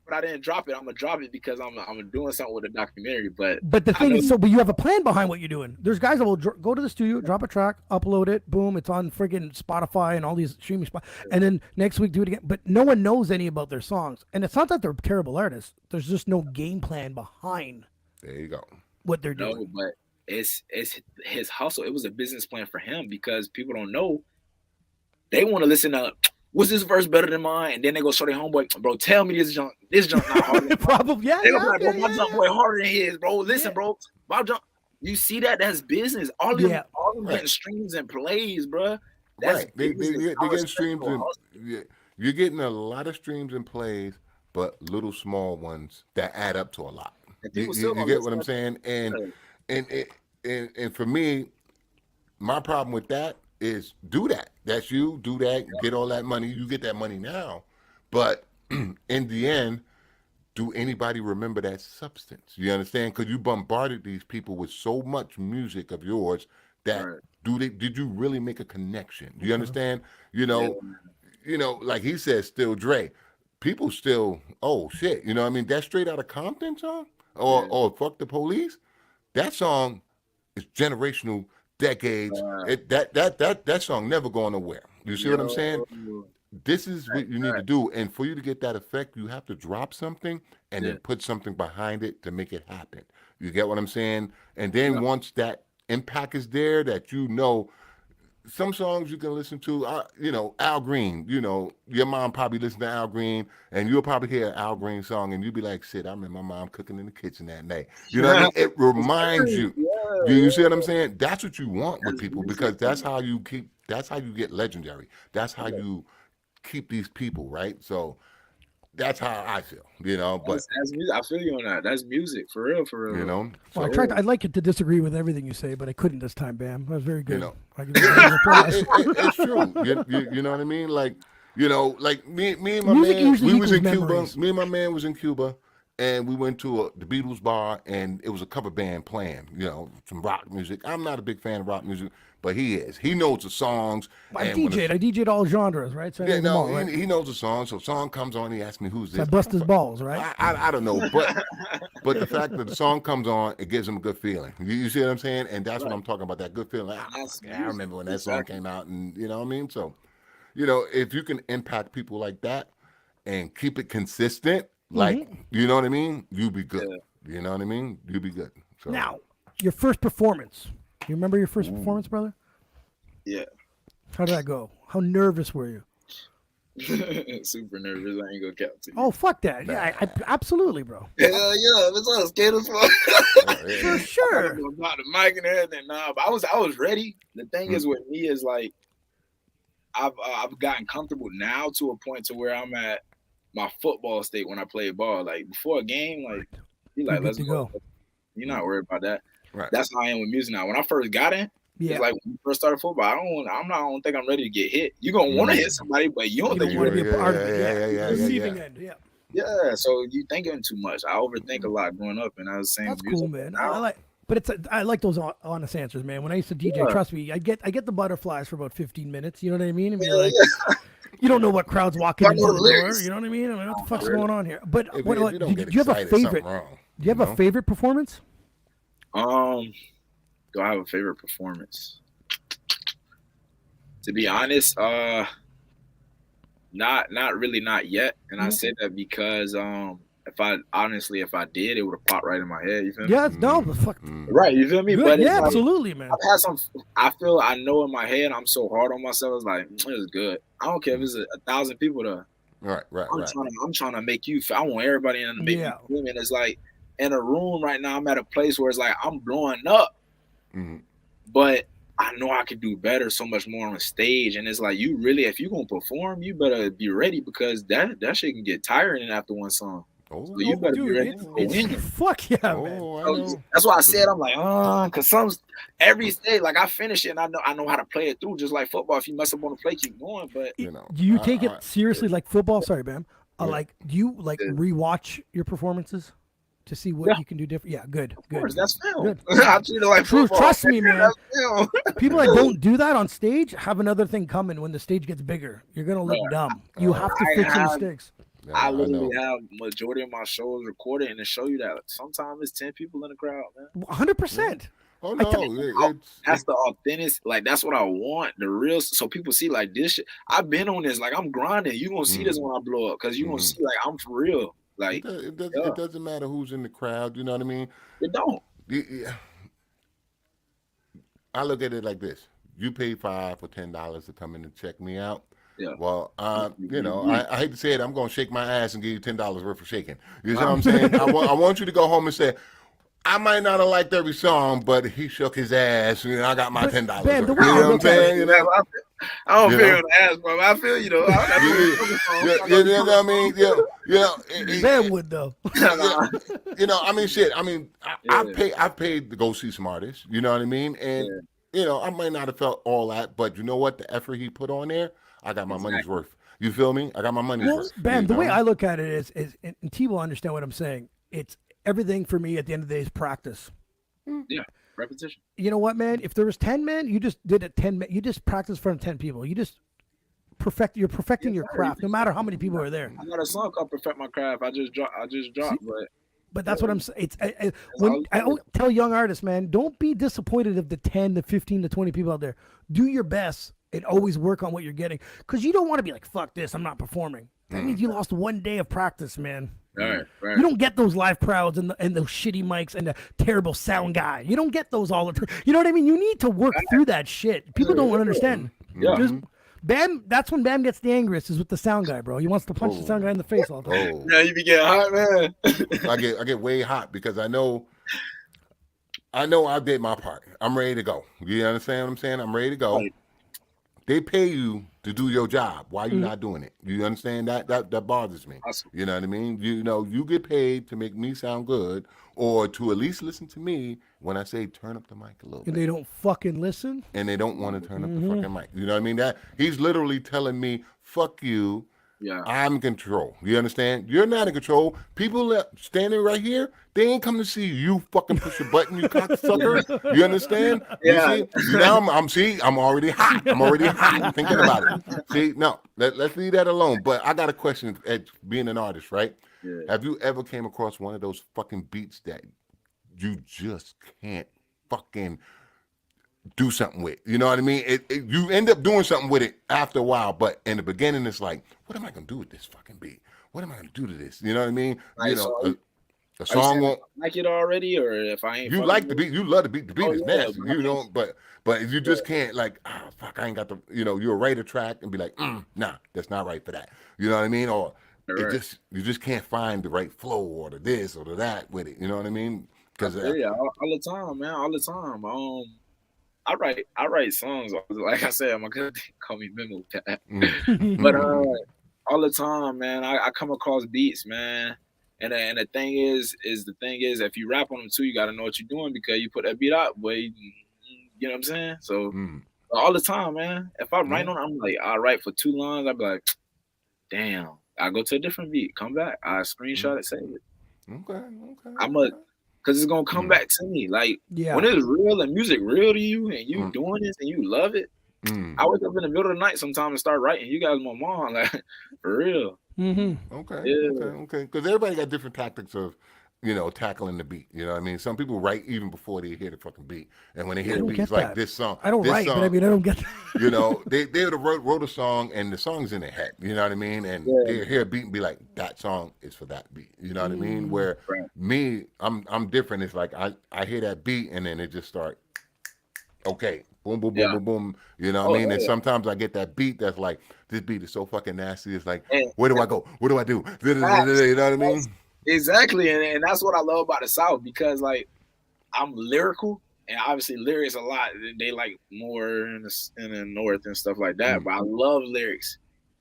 Speaker 5: but I didn't drop it. I'm gonna drop it because I'm doing something with a documentary. But
Speaker 3: the thing is, but you have a plan behind what you're doing. There's guys that will go to the studio, drop a track, upload it, boom, it's on friggin' Spotify and all these streaming spots, and then next week do it again. But no one knows any about their songs, and it's not that they're terrible artists. There's just no game plan behind.
Speaker 4: There you go.
Speaker 3: What they're doing.
Speaker 5: No, but it's his hustle. It was a business plan for him because people don't know. They want to listen to. Was this verse better than mine? And then they go show their homeboy, bro, tell me this junk not harder than
Speaker 3: Probably, yeah.
Speaker 5: They go like, bro, my junk way harder than his, bro. Listen, bro, my junk. You see that? That's business. All of them getting streams and plays, bro. That's
Speaker 4: right. They getting streams and you're getting a lot of streams and plays, but little small ones that add up to a lot. You get what I'm saying? And for me, my problem with that is do that. That's you. Do that. Get all that money. You get that money now. But in the end, do anybody remember that substance? You understand? Because you bombarded these people with so much music of yours that did you really make a connection? Do you understand? You know, like he says, still Dre. People still, oh shit. You know what I mean? That Straight Outta Compton song or Fuck the Police. That song is generational. Decades, that song never going nowhere. You see what I'm saying? This is what you need to do, and for you to get that effect, you have to drop something and then put something behind it to make it happen. You get what I'm saying? And then once that impact is there, that some songs you can listen to, Al Green, your mom probably listened to Al Green, and you'll probably hear an Al Green song, and you'll be like, shit, I remember my mom cooking in the kitchen that night. You know what I mean? It reminds you. You see what I'm saying? That's what you want with people, because that's how you get legendary. That's how you keep these people, right? So that's how I feel, but
Speaker 5: that's music. I feel you on that. That's music for real.
Speaker 3: Well, I'd like it to disagree with everything you say, but I couldn't this time, Bam. That was very good.
Speaker 4: It's true. You know what I mean? Like me and my man, we was in Cuba. Me and my man was in Cuba, and we went to the Beatles bar, and it was a cover band playing, some rock music. I'm not a big fan of rock music, but he is. He knows the songs.
Speaker 3: I DJ'd all genres, right? So
Speaker 4: he knows the song. So song comes on, he asks me, who's this?
Speaker 3: I bust his balls, right?
Speaker 4: I don't know, but the fact that the song comes on, it gives him a good feeling. You see what I'm saying? And that's what I'm talking about, that good feeling. I remember when that song came out, and you know what I mean? So, if you can impact people like that and keep it consistent, you know what I mean? You be good. You know what I mean? You be good. So.
Speaker 3: Now, your first performance. You remember your first performance, brother?
Speaker 5: Yeah.
Speaker 3: How did that go? How nervous were you?
Speaker 5: Super nervous. I ain't gonna count to you.
Speaker 3: Oh, fuck that. Yeah, absolutely, bro.
Speaker 5: Yeah, it's all scared as fuck.
Speaker 3: For sure.
Speaker 5: About the mic and everything. Nah, but I was ready. The thing is with me is like I've gotten comfortable now to a point to where I'm at my football state when I play ball. Like before a game, like you like let's go. You're not worried about that. Right. That's how I am with music now. When I first got in, it's like when you first started football, I don't think I'm ready to get hit. You're gonna want to hit somebody, but you don't think you want to be a part of it.
Speaker 3: Receiving end,
Speaker 5: yeah. So you thinking too much. I overthink a lot growing up, and I was saying
Speaker 3: that's cool, man. I like those honest answers, man. When I used to DJ, trust me, I get the butterflies for about 15 minutes. You know what I mean? You don't know what crowd's walking into the door. You know what I mean? What the fuck's going on here? But do you have a favorite? Do you have a favorite performance?
Speaker 5: Do I have a favorite performance? To be honest, not really, not yet. And I say that because if I did, it would have popped right in my head. You feel me?
Speaker 3: Yeah, no, the fuck.
Speaker 5: Right, you feel me?
Speaker 3: Good,
Speaker 5: but
Speaker 3: yeah, absolutely, man.
Speaker 5: I've had I know in my head I'm so hard on myself. It's like it's good. I don't care if it's 1,000 people there.
Speaker 4: Right.
Speaker 5: I'm trying to make you feel. I want everybody in to make you feel. And it's like in a room right now, I'm at a place where it's like I'm blowing up, but I know I could do better, so much more on stage. And it's like if you're gonna perform, you better be ready, because that shit can get tiring after one song. So you better be ready.
Speaker 3: Fuck yeah, man.
Speaker 5: So that's why I said I'm like, because every stage, like I finish it and I know how to play it through, just like football. If you mess up on the play, keep going. But
Speaker 3: do you take it seriously like football? Sorry, Bam. Like, do you rewatch your performances to see what you can do different? Yeah, good.
Speaker 5: Of course, that's film.
Speaker 3: Good.
Speaker 5: I treat it like football.
Speaker 3: Trust me, man. People that don't do that on stage have another thing coming when the stage gets bigger. You're gonna look dumb. You have to fix your mistakes.
Speaker 5: I
Speaker 4: know.
Speaker 5: literally have majority of my shows recorded, and to show you that sometimes it's 10 people in the crowd, man.
Speaker 3: 100%.
Speaker 4: Oh no,
Speaker 5: That's the authentic. Like that's what I want. The real. So people see like this shit. I've been on this. Like I'm grinding. You gonna see this when I blow up because you gonna see like I'm for real. Like
Speaker 4: it doesn't matter who's in the crowd. You know what I mean?
Speaker 5: it don't.
Speaker 4: Yeah. I look at it like this: you pay $5 or $10 to come in and check me out.
Speaker 5: Yeah.
Speaker 4: Well, you know, I hate to say it, I'm gonna shake my ass and give you $10 worth of shaking. You know what I'm saying? I want you to go home and say, I might not have liked every song, but he shook his ass. You know, I got my $10.
Speaker 3: Ben,
Speaker 4: You know what I'm saying? You know?
Speaker 5: I don't feel the ass, bro. I feel you though.
Speaker 4: You know what I mean?
Speaker 3: Ben would though.
Speaker 4: You know, I mean, shit. I mean, I paid to go see some artists. You know what I mean? And you know, I might not have felt all that, but you know what? The effort he put on there, I got my money's worth. You feel me? I got my money's worth.
Speaker 3: Ben, the way I look at it is, and T will understand what I'm saying. It's everything for me at the end of the day is practice.
Speaker 5: Yeah, repetition.
Speaker 3: You know what, man? If there was 10 men, you just did it 10 men. You just practice in front of 10 people. You just you're perfecting your craft, no matter how many people are there.
Speaker 5: I got a song called "Perfect My Craft." I just dropped,
Speaker 3: but that's what I'm saying. When I always tell young artists, man, don't be disappointed of the 10, the 15, the 20 people out there. Do your best and always work on what you're getting, because you don't want to be like, fuck this, I'm not performing. That means you lost one day of practice, man.
Speaker 5: Right.
Speaker 3: You don't get those live crowds and those shitty mics and the terrible sound guy. You don't get those all the time. You know what I mean? You need to work through that shit. People don't understand.
Speaker 5: Yeah.
Speaker 3: Bam, that's when Bam gets the angriest, is with the sound guy, bro. He wants to punch the sound guy in the face all the time.
Speaker 5: Yeah, you be getting hot, man.
Speaker 4: I get way hot because I know I did my part. I'm ready to go. You understand what I'm saying? I'm ready to go.
Speaker 5: Right.
Speaker 4: They pay you to do your job. Why you not doing it? You understand that? That bothers me.
Speaker 5: Awesome.
Speaker 4: You know what I mean? You know, you get paid to make me sound good, or to at least listen to me when I say turn up the mic a little bit.
Speaker 3: And they don't fucking listen.
Speaker 4: And they don't want to turn up the fucking mic. You know what I mean? That he's literally telling me, "Fuck you."
Speaker 5: Yeah.
Speaker 4: I'm in control. You understand? You're not in control. People that standing right here, they ain't come to see you fucking push a button, you cocksucker. You understand?
Speaker 5: Yeah.
Speaker 4: You see? Now I'm already hot. I'm already hot thinking about it. See, no, let's leave that alone. But I got a question at being an artist, right?
Speaker 5: Yeah.
Speaker 4: Have you ever came across one of those fucking beats that you just can't fucking do something with? You know what I mean? You end up doing something with it after a while, but in the beginning, it's like, what am I gonna do with this fucking beat? What am I gonna do to this? You know what I mean?
Speaker 5: Right,
Speaker 4: you know,
Speaker 5: so
Speaker 4: a song won't
Speaker 5: like it already, or if I ain't.
Speaker 4: You like the beat, you love the beat. The beat is
Speaker 5: yeah,
Speaker 4: nasty, you know. But you just can't like, fuck, I ain't got the. You know, you'll write a track and be like, nah, that's not right for that. You know what I mean? Or you just can't find the right flow or the this or the that with it. You know what I mean? Because
Speaker 5: all the time, man, all the time. I write songs. Like I said, my cousin call me Memo Pat. But all the time, man, I come across beats, man. And the thing is if you rap on them too, you gotta know what you're doing, because you put that beat out, boy. You know what I'm saying? So all the time, man. If I write on, I'm like, I write for 2 lines, I'd be like, damn. I go to a different beat, come back, I screenshot it, save it. Okay. Because it's gonna come back to me. Like when it's real and music real to you, and you doing this and you love it. I wake up in the middle of the night sometimes and start writing. You guys, my mom, like for real.
Speaker 4: Okay. Because everybody got different tactics of, you know, tackling the beat. You know what I mean? Some people write even before they hear the fucking beat, and when they hear the beat, it's like this song.
Speaker 3: I don't write, but I mean, I don't get that.
Speaker 4: You know, they would have wrote a song, and the song's in their head. You know what I mean? And they hear a beat and be like, that song is for that beat. You know what I mean? Where me, I'm different. It's like I hear that beat, and then it just start. Okay, boom, boom, boom, boom, boom. You know what I mean? And sometimes I get that beat that's like, this beat is so fucking nasty. It's like, where do I go? What do I do? You know what I mean?
Speaker 5: Exactly, and that's what I love about the South, because like I'm lyrical, and obviously lyrics a lot. They like more in the North and stuff like that. But I love lyrics.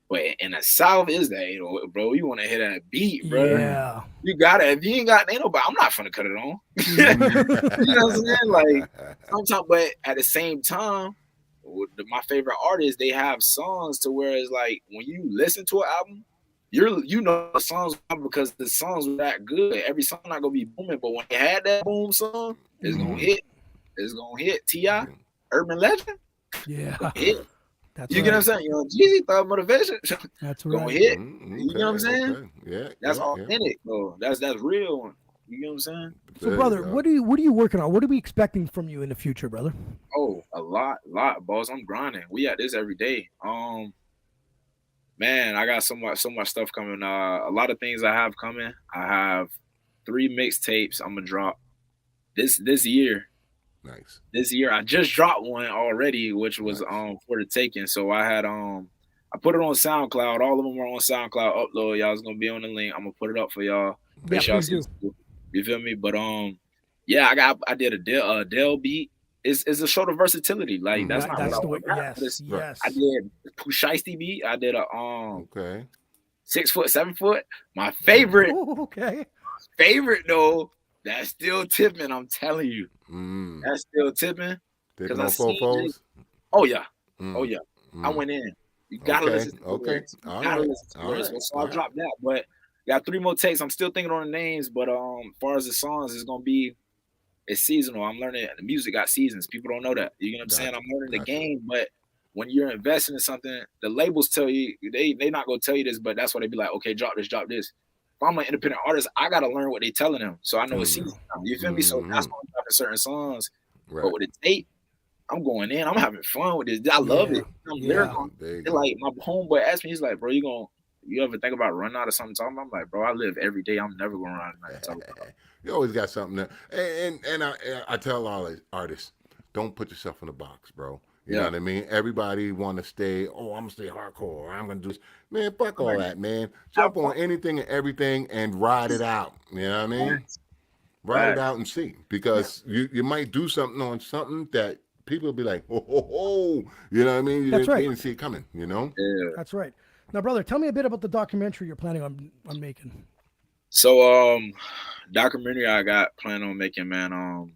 Speaker 5: But in the South is that, you know, bro, you want to hit that beat, bro.
Speaker 3: Yeah.
Speaker 5: You got it. If you ain't got, ain't nobody, I'm not finna cut it on. You know what I'm saying? Like sometimes, but at the same time, my favorite artists, they have songs to where it's like when you listen to an album, you know the songs because the songs were that good. Every song not gonna be booming, but when they had that boom song, it's gonna hit. It's gonna hit. T.I., Urban Legend,
Speaker 3: yeah,
Speaker 5: hit.
Speaker 3: That's
Speaker 5: you get what I'm saying? Young Jeezy thought motivation.
Speaker 3: That's
Speaker 5: Gonna
Speaker 3: right.
Speaker 5: hit.
Speaker 4: Mm,
Speaker 5: You get what I'm saying?
Speaker 4: Okay. Yeah.
Speaker 5: That's
Speaker 4: yeah,
Speaker 5: authentic, though. That's real. You get what I'm saying?
Speaker 3: So,
Speaker 4: There
Speaker 3: brother,
Speaker 4: you go.
Speaker 3: what are you working on? What are we expecting from you in the future, brother?
Speaker 5: Oh, a lot, boss. I'm grinding. We at this every day. Man, I got so much stuff coming. A lot of things I have coming. I have 3 mixtapes I'm gonna drop this year.
Speaker 4: Nice.
Speaker 5: This year I just dropped one already, which was
Speaker 4: Nice.
Speaker 5: for the taking. So I had I put it on SoundCloud. All of them are on SoundCloud. Upload. Y'all's gonna be on the link. I'm gonna put it up for y'all.
Speaker 3: Yeah,
Speaker 5: Make sure y'all
Speaker 3: please
Speaker 5: see
Speaker 3: do.
Speaker 5: it. You feel me? But yeah, I did a Dell beat. It's a show of versatility. Like that's not
Speaker 3: That's
Speaker 5: what
Speaker 3: the
Speaker 5: I
Speaker 3: way.
Speaker 5: want to rap,
Speaker 3: Yes,
Speaker 5: but it's,
Speaker 3: yes.
Speaker 5: I did Pusheisty beat. I did a
Speaker 4: Okay.
Speaker 5: 6 foot, 7 foot. My favorite
Speaker 3: Oh, okay.
Speaker 5: though, that's still tipping. I'm telling you,
Speaker 4: Mm.
Speaker 5: that's still tipping.
Speaker 4: Dipping
Speaker 5: I
Speaker 4: on
Speaker 5: seen
Speaker 4: fofos?
Speaker 5: Oh yeah,
Speaker 4: Mm.
Speaker 5: oh yeah. I
Speaker 4: Mm.
Speaker 5: went in. You gotta
Speaker 4: Okay.
Speaker 5: listen to the
Speaker 4: Okay.
Speaker 5: lyrics. You
Speaker 4: All
Speaker 5: gotta
Speaker 4: right.
Speaker 5: listen to the
Speaker 4: All
Speaker 5: lyrics.
Speaker 4: right.
Speaker 5: So I
Speaker 4: All right.
Speaker 5: dropped that, but got 3 more takes. I'm still thinking on the names, but as far as the songs, it's seasonal. I'm learning the music got seasons. People don't know that. You know what I'm saying?
Speaker 4: Gotcha.
Speaker 5: I'm learning the
Speaker 4: Gotcha.
Speaker 5: game, but when you're investing in something, the labels tell you they not gonna tell you this, but that's why they be like, okay, drop this, drop this. If I'm an independent artist, I gotta learn what they telling them, so I know it's season now. You feel me? So that's why I'm dropping certain songs.
Speaker 4: Right.
Speaker 5: But with the tape, I'm going in. I'm having fun with this. I love it. I'm
Speaker 3: Yeah.
Speaker 5: lyrical.
Speaker 4: There you
Speaker 5: And
Speaker 4: go.
Speaker 5: like my homeboy asked me, he's like, bro, you ever think about running out of something? Talking? I'm like, bro, I live every day. I'm never gonna run out of nothing.
Speaker 4: You always got something there. And I tell all the artists, don't put yourself in a box, bro. You know what I mean? Everybody want to stay, I'm going to stay hardcore. I'm going to do this. Man, fuck all that, man. Jump on anything and everything and ride it out. You know what I mean? Ride it out and see. Because you might do something on something that people will be like, oh. You know what I mean? You didn't see it coming, you know?
Speaker 5: Yeah.
Speaker 3: That's right. Now, brother, tell me a bit about the documentary you're planning on making.
Speaker 5: So, documentary I got planning on making, man.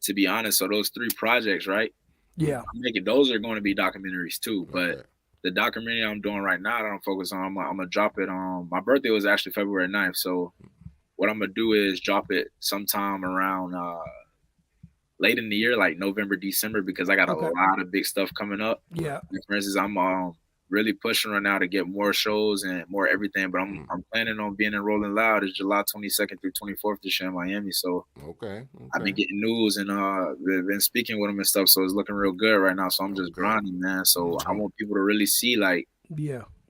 Speaker 5: To be honest, so those 3 projects, right?
Speaker 3: Yeah.
Speaker 5: I'm making those are going to be documentaries too. But the documentary I'm doing right now that I'm focused on, I'm gonna drop it on. My birthday was actually February 9th, so what I'm gonna do is drop it sometime around late in the year, like November, December, because I got a lot of big stuff coming up.
Speaker 3: Yeah.
Speaker 5: And for instance, I'm really pushing right now to get more shows and more everything. But I'm planning on being in Rolling Loud. It's July 22nd through 24th this year in Miami. So I've been getting news and been speaking with them and stuff. So it's looking real good right now. So I'm just grinding, man. So I want people to really see like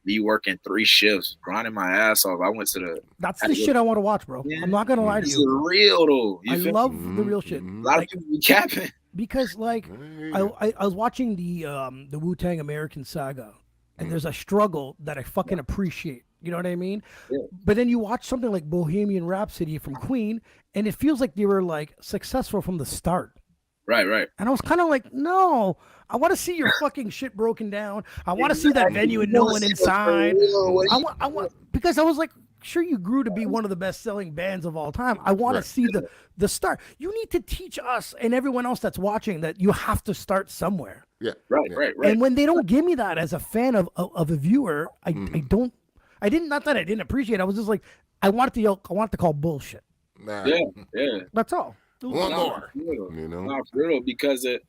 Speaker 5: me working 3 shifts, grinding my ass off. I went to the.
Speaker 3: That's the shit I want to watch, bro. Yeah. I'm not gonna lie to you.
Speaker 5: This is real though.
Speaker 3: I love the real shit.
Speaker 5: A lot of people be capping.
Speaker 3: Because like I was watching the Wu-Tang American Saga, and there's a struggle that I fucking appreciate. You know what I mean? Yeah. But then you watch something like Bohemian Rhapsody from Queen, and it feels like they were like successful from the start.
Speaker 5: Right.
Speaker 3: And I was kind of like, no, I want to see your fucking shit broken down. I want to see that venue and no one inside. I want because I was like, sure, you grew to be one of the best-selling bands of all time. I want to see the start. You need to teach us and everyone else that's watching that you have to start somewhere.
Speaker 4: Yeah,
Speaker 5: right.
Speaker 3: And when they don't give me that as a fan of a viewer, I didn't not that I didn't appreciate it. I was just like, I want to call bullshit.
Speaker 4: Nah.
Speaker 5: Yeah.
Speaker 3: That's all.
Speaker 4: One more.
Speaker 5: You know, not for real, because the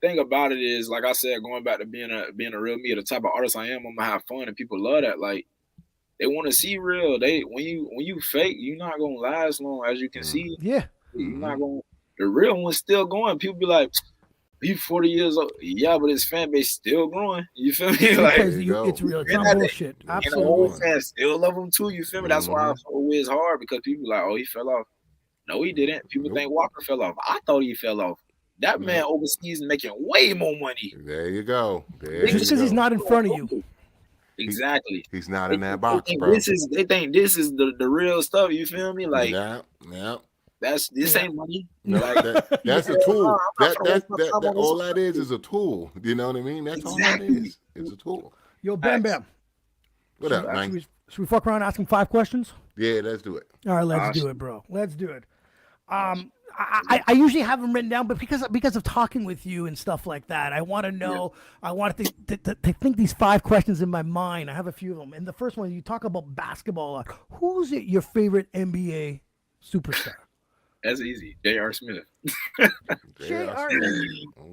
Speaker 5: thing about it is, like I said, going back to being a real me, the type of artist I am, I'm gonna have fun, and people love that. Like, they want to see real. When you fake, you're not gonna last long, as you can see.
Speaker 3: Yeah,
Speaker 5: you're not gonna. The real one's still going. People be like, "He's 40 years old." Yeah, but his fan base still growing. You feel me? Like,
Speaker 3: it's real. It's not bullshit. Absolutely.
Speaker 5: And the whole fans still love him too. You feel me? That's why it's hard, because people like, "Oh, he fell off." No, he didn't. People think Walker fell off. I thought he fell off. That man overseas making way more money.
Speaker 4: There you go.
Speaker 3: Just because he's not in front of you.
Speaker 5: Exactly.
Speaker 4: He's not in that box, bro.
Speaker 5: They think this is the real stuff. You feel me? Like,
Speaker 4: yeah.
Speaker 5: This ain't money.
Speaker 4: No, that's a tool. That all that is a tool. You know what I mean? That's all that is. It's a tool.
Speaker 3: Yo, Bam.
Speaker 4: What up, man?
Speaker 3: Should we fuck around and ask him 5 questions?
Speaker 4: Yeah, let's do it.
Speaker 3: All right, let's do it, bro. Let's do it. I usually have them written down, but because of talking with you and stuff like that, I want to know. I want to think these 5 questions in my mind. I have a few of them. And the first one, you talk about basketball. Who's your favorite NBA superstar?
Speaker 5: That's easy. J.R. Smith.
Speaker 3: J.R.
Speaker 4: Okay.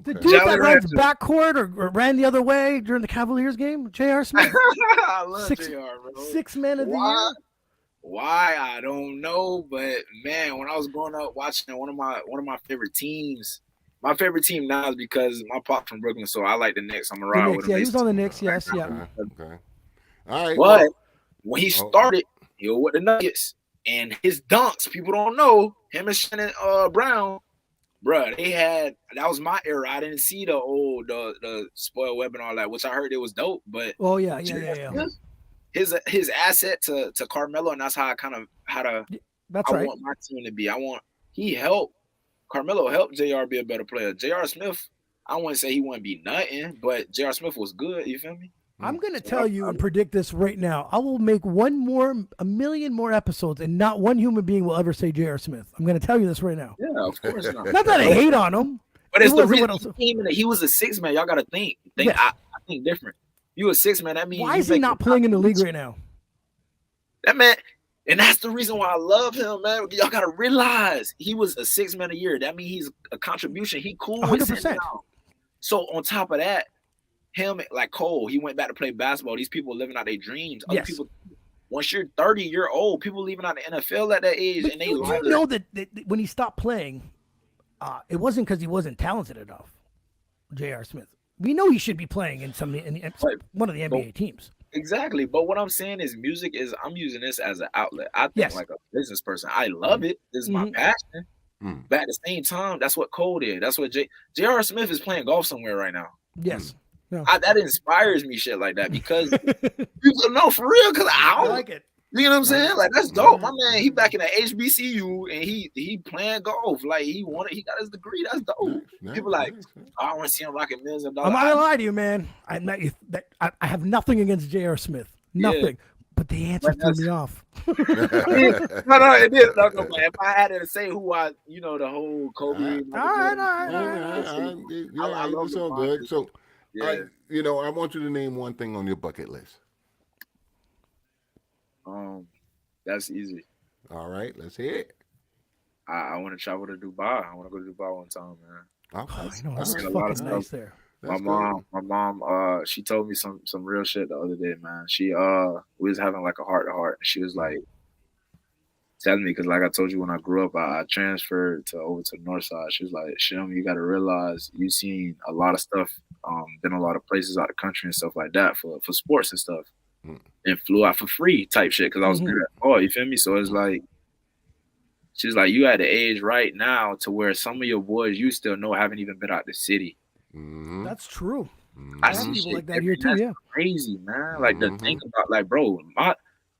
Speaker 3: The dude
Speaker 5: Jolly
Speaker 3: that runs
Speaker 5: Rancher.
Speaker 3: backcourt or ran the other way during the Cavaliers game, J.R. Smith,
Speaker 5: I love
Speaker 3: Six-
Speaker 5: J.R., bro.
Speaker 3: 6 man of the
Speaker 5: Why?
Speaker 3: year.
Speaker 5: Why? I don't know, but man, when I was growing up watching one of my favorite teams, my favorite team now is because my pop from Brooklyn, so I like the Knicks. I'm gonna
Speaker 3: The
Speaker 5: ride
Speaker 3: Knicks,
Speaker 5: with him.
Speaker 3: yeah, he was on the Knicks. Yes, yeah.
Speaker 4: Okay. All right.
Speaker 5: But
Speaker 4: well,
Speaker 5: when he started, he was with the Nuggets, and his dunks, people don't know him and Shannon Brown, bruh, that was my era. I didn't see the spoiled web and all that, which I heard it was dope. But
Speaker 3: Oh yeah.
Speaker 5: his asset to Carmelo, and that's how
Speaker 3: That's
Speaker 5: I
Speaker 3: right.
Speaker 5: want my team to be. Carmelo helped JR be a better player. JR Smith, I wouldn't say he wouldn't be nothing, but JR Smith was good. You feel me?
Speaker 3: I'm going to tell you and predict this right now. I will make a million more episodes, and not one human being will ever say J.R. Smith. I'm going to tell you this right now.
Speaker 5: Yeah, of course not.
Speaker 3: Not that I hate on him.
Speaker 5: But it's
Speaker 3: It
Speaker 5: the
Speaker 3: wasn't
Speaker 5: reason
Speaker 3: what
Speaker 5: he was a 6-man. Y'all got to think.
Speaker 3: Yes.
Speaker 5: I think different. You a 6-man. That means
Speaker 3: Why is he not playing in the league right now?
Speaker 5: That man, and that's the reason why I love him, man. Y'all got to realize he was a 6-man a year. That means he's a contribution. He cool with
Speaker 3: 100%.
Speaker 5: sitting down. So on top of that, him like Cole, he went back to play basketball. These people living out their dreams. Other
Speaker 3: Yes.
Speaker 5: people, once you're 30, you're old. People leaving out the NFL at that age,
Speaker 3: But
Speaker 5: and they
Speaker 3: you
Speaker 5: like
Speaker 3: know that when he stopped playing, it wasn't because he wasn't talented enough. J.R. Smith. We know he should be playing in one of the NBA teams.
Speaker 5: Exactly. But what I'm saying is music is, I'm using this as an outlet. I think
Speaker 3: Yes.
Speaker 5: like a business person. I love it. This is my passion. But at the same time, that's what Cole did. That's what J.R. Smith is playing golf somewhere right now.
Speaker 3: Yes. No.
Speaker 5: That inspires me shit like that because people know for real because I
Speaker 3: like it.
Speaker 5: You know what I'm saying? Like that's dope. My man, he back in the HBCU and he playing golf. Like he got his degree. That's dope. People like, I want to see him rocking millions of dollars.
Speaker 3: I'm not gonna lie to you, man. I have nothing against J.R. Smith. Nothing.
Speaker 5: Yeah.
Speaker 3: But the answer threw me off.
Speaker 5: No, it is. No, if I had to say who the whole Kobe.
Speaker 3: All right.
Speaker 4: Yeah, it's all good. So,
Speaker 5: yeah.
Speaker 4: I want you to name one thing on your bucket list.
Speaker 5: That's easy.
Speaker 4: All right, let's hear it.
Speaker 5: I want to travel to Dubai. I want to go to Dubai one time, man.
Speaker 4: Okay.
Speaker 3: I know that's
Speaker 5: seen a lot of
Speaker 3: fucking nice
Speaker 5: stuff.
Speaker 3: there.
Speaker 4: That's
Speaker 5: my mom, she told me some real shit the other day, man. She we was having like a heart to heart. She was like telling me, because like I told you, when I grew up, I transferred over to the north side. She was like, Shim, you got to realize you've seen a lot of stuff, been a lot of places out of the country and stuff like that for sports and stuff, and flew out for free type shit because I was good at all. You feel me? So it's like, she's like, you at the age right now to where some of your boys you still know haven't even been out the city.
Speaker 3: That's true.
Speaker 5: I
Speaker 3: I
Speaker 5: see
Speaker 3: have people
Speaker 5: shit
Speaker 3: like that here too.
Speaker 5: that's
Speaker 3: Yeah.
Speaker 5: crazy, man. Like to think about, like, bro,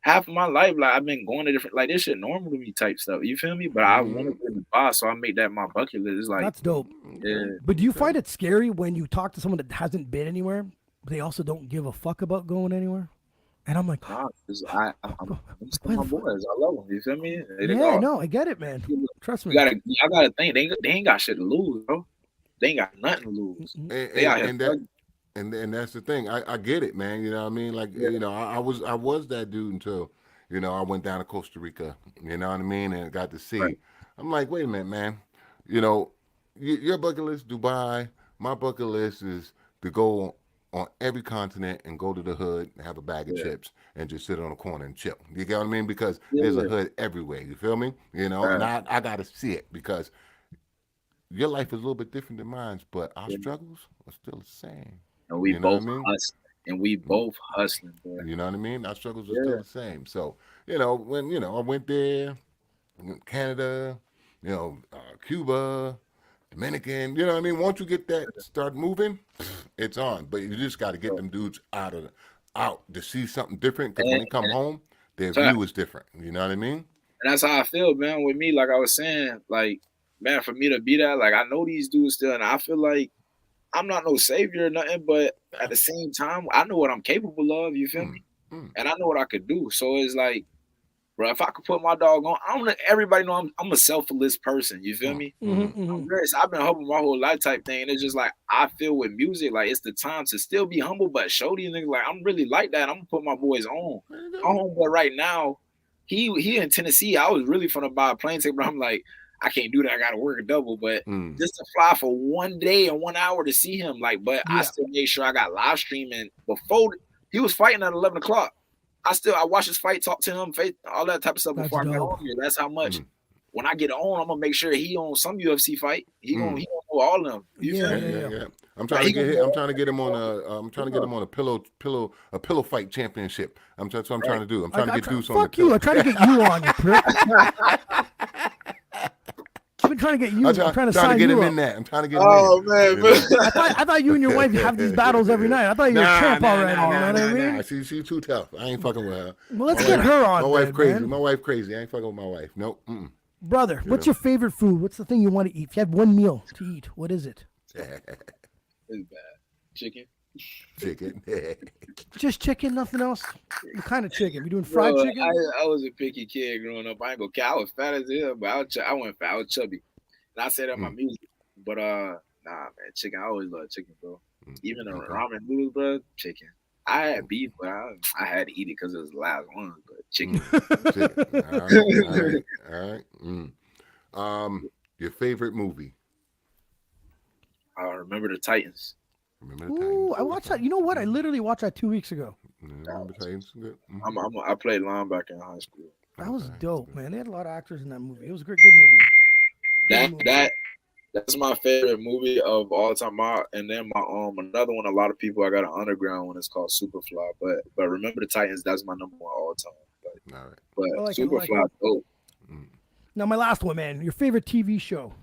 Speaker 5: half of my life, like I've been going to different, like this shit normal to me type stuff. You feel me? But I want to go to Dubai, so I make that my bucket list. It's like,
Speaker 3: That's dope.
Speaker 5: yeah.
Speaker 3: But do you find it scary when you talk to someone that hasn't been anywhere, but they also don't give a fuck about going anywhere? And I'm like,
Speaker 5: Nah, I'm still my boys. I love them. You feel me?
Speaker 3: yeah, no, I get it, man. Trust me.
Speaker 5: I gotta think they ain't got shit to lose, bro. They ain't got nothing to lose. They out here.
Speaker 4: And that's the thing. I get it, man. You know what I mean? Like, I was that dude until, I went down to Costa Rica, you know what I mean? And got to see. Right. I'm like, wait a minute, man. Your bucket list, Dubai. My bucket list is to go on every continent and go to the hood and have a bag of chips and just sit on a corner and chill. You get what I mean? Because there's a hood everywhere. You feel me? And I got to see it because your life is a little bit different than mine, but our struggles are still the same.
Speaker 5: And we both hustling. And we both hustling, bro.
Speaker 4: You know what I mean? Our struggles are still the same. So, when, I went there, Canada, Cuba, Dominican, you know what I mean? Once you get that, start moving, it's on. But you just got to get them dudes out to see something different. Because when they come home, their view is different. You know what I mean?
Speaker 5: And that's how I feel, man. With me, like I was saying, like, man, for me to be that, like, I know these dudes still, and I feel like I'm not no savior or nothing, but at the same time, I know what I'm capable of, you feel me? And I know what I could do. So it's like, bro, if I could put my dog on, everybody know I'm a selfless person, you feel me? I've been humble my whole life type thing, and it's just like, I feel with music, like, it's the time to still be humble, but show these niggas, like, I'm really like that. I'm going to put my boys on. My homeboy right now, he in Tennessee. I was really finna buy a plane ticket, but I'm like, I can't do that. I got to work a double. But just to fly for 1 day and 1 hour to see him, like, but I still made sure I got live streaming before he was fighting at 11 o'clock. I watched his fight, talk to him, all that type of stuff before I got on here. That's how much. When I get on, I'm gonna make sure he on some UFC fight. He gonna know all of them. You feel me?
Speaker 4: Yeah. I'm trying to get him on a pillow fight championship. That's what I'm trying to do. I'm trying to get Deuce on the pillow.
Speaker 3: Fuck you! I'm trying to get you on, you prick. I've been trying to get you. I'm trying to sign
Speaker 4: get
Speaker 3: you
Speaker 4: him
Speaker 3: up.
Speaker 4: in that. I'm trying to get him in.
Speaker 5: Oh man.
Speaker 3: I thought you and your wife have these battles every night. I thought you were a champ already. You know what I mean?
Speaker 4: She's too tough. I ain't fucking with her.
Speaker 3: Well, let's get her on.
Speaker 4: My wife crazy.
Speaker 3: Man.
Speaker 4: My wife crazy. I ain't fucking with my wife. Nope.
Speaker 3: Brother, what's your favorite food? What's the thing you want to eat? If you had one meal to eat, what is it?
Speaker 5: It's bad. Chicken.
Speaker 4: Chicken.
Speaker 3: Just chicken, nothing else? What kind of chicken? We doing fried chicken?
Speaker 5: I was a picky kid growing up. I ain't gonna count. I was fat as hell, but I went fat. I was chubby. And I said that in my music. But nah, man, chicken. I always love chicken, bro. Even the ramen noodles, bro, chicken. I had beef, but I had to eat it because it was the last one. But chicken.
Speaker 4: All right. Your favorite movie?
Speaker 5: I remember the Titans.
Speaker 3: Ooh, I watched that. You know what? I literally watched that 2 weeks ago.
Speaker 4: Remember Titans? Good.
Speaker 5: I played linebacker in high school.
Speaker 3: That was dope, man. They had a lot of actors in that movie. It was a good movie.
Speaker 5: That's my favorite movie of all time. And then another one. A lot of people. I got an underground one. It's called Superfly. But remember the Titans. That's my number one all time.
Speaker 4: All right.
Speaker 5: But Superfly, dope.
Speaker 3: Now my last one, man. Your favorite TV show?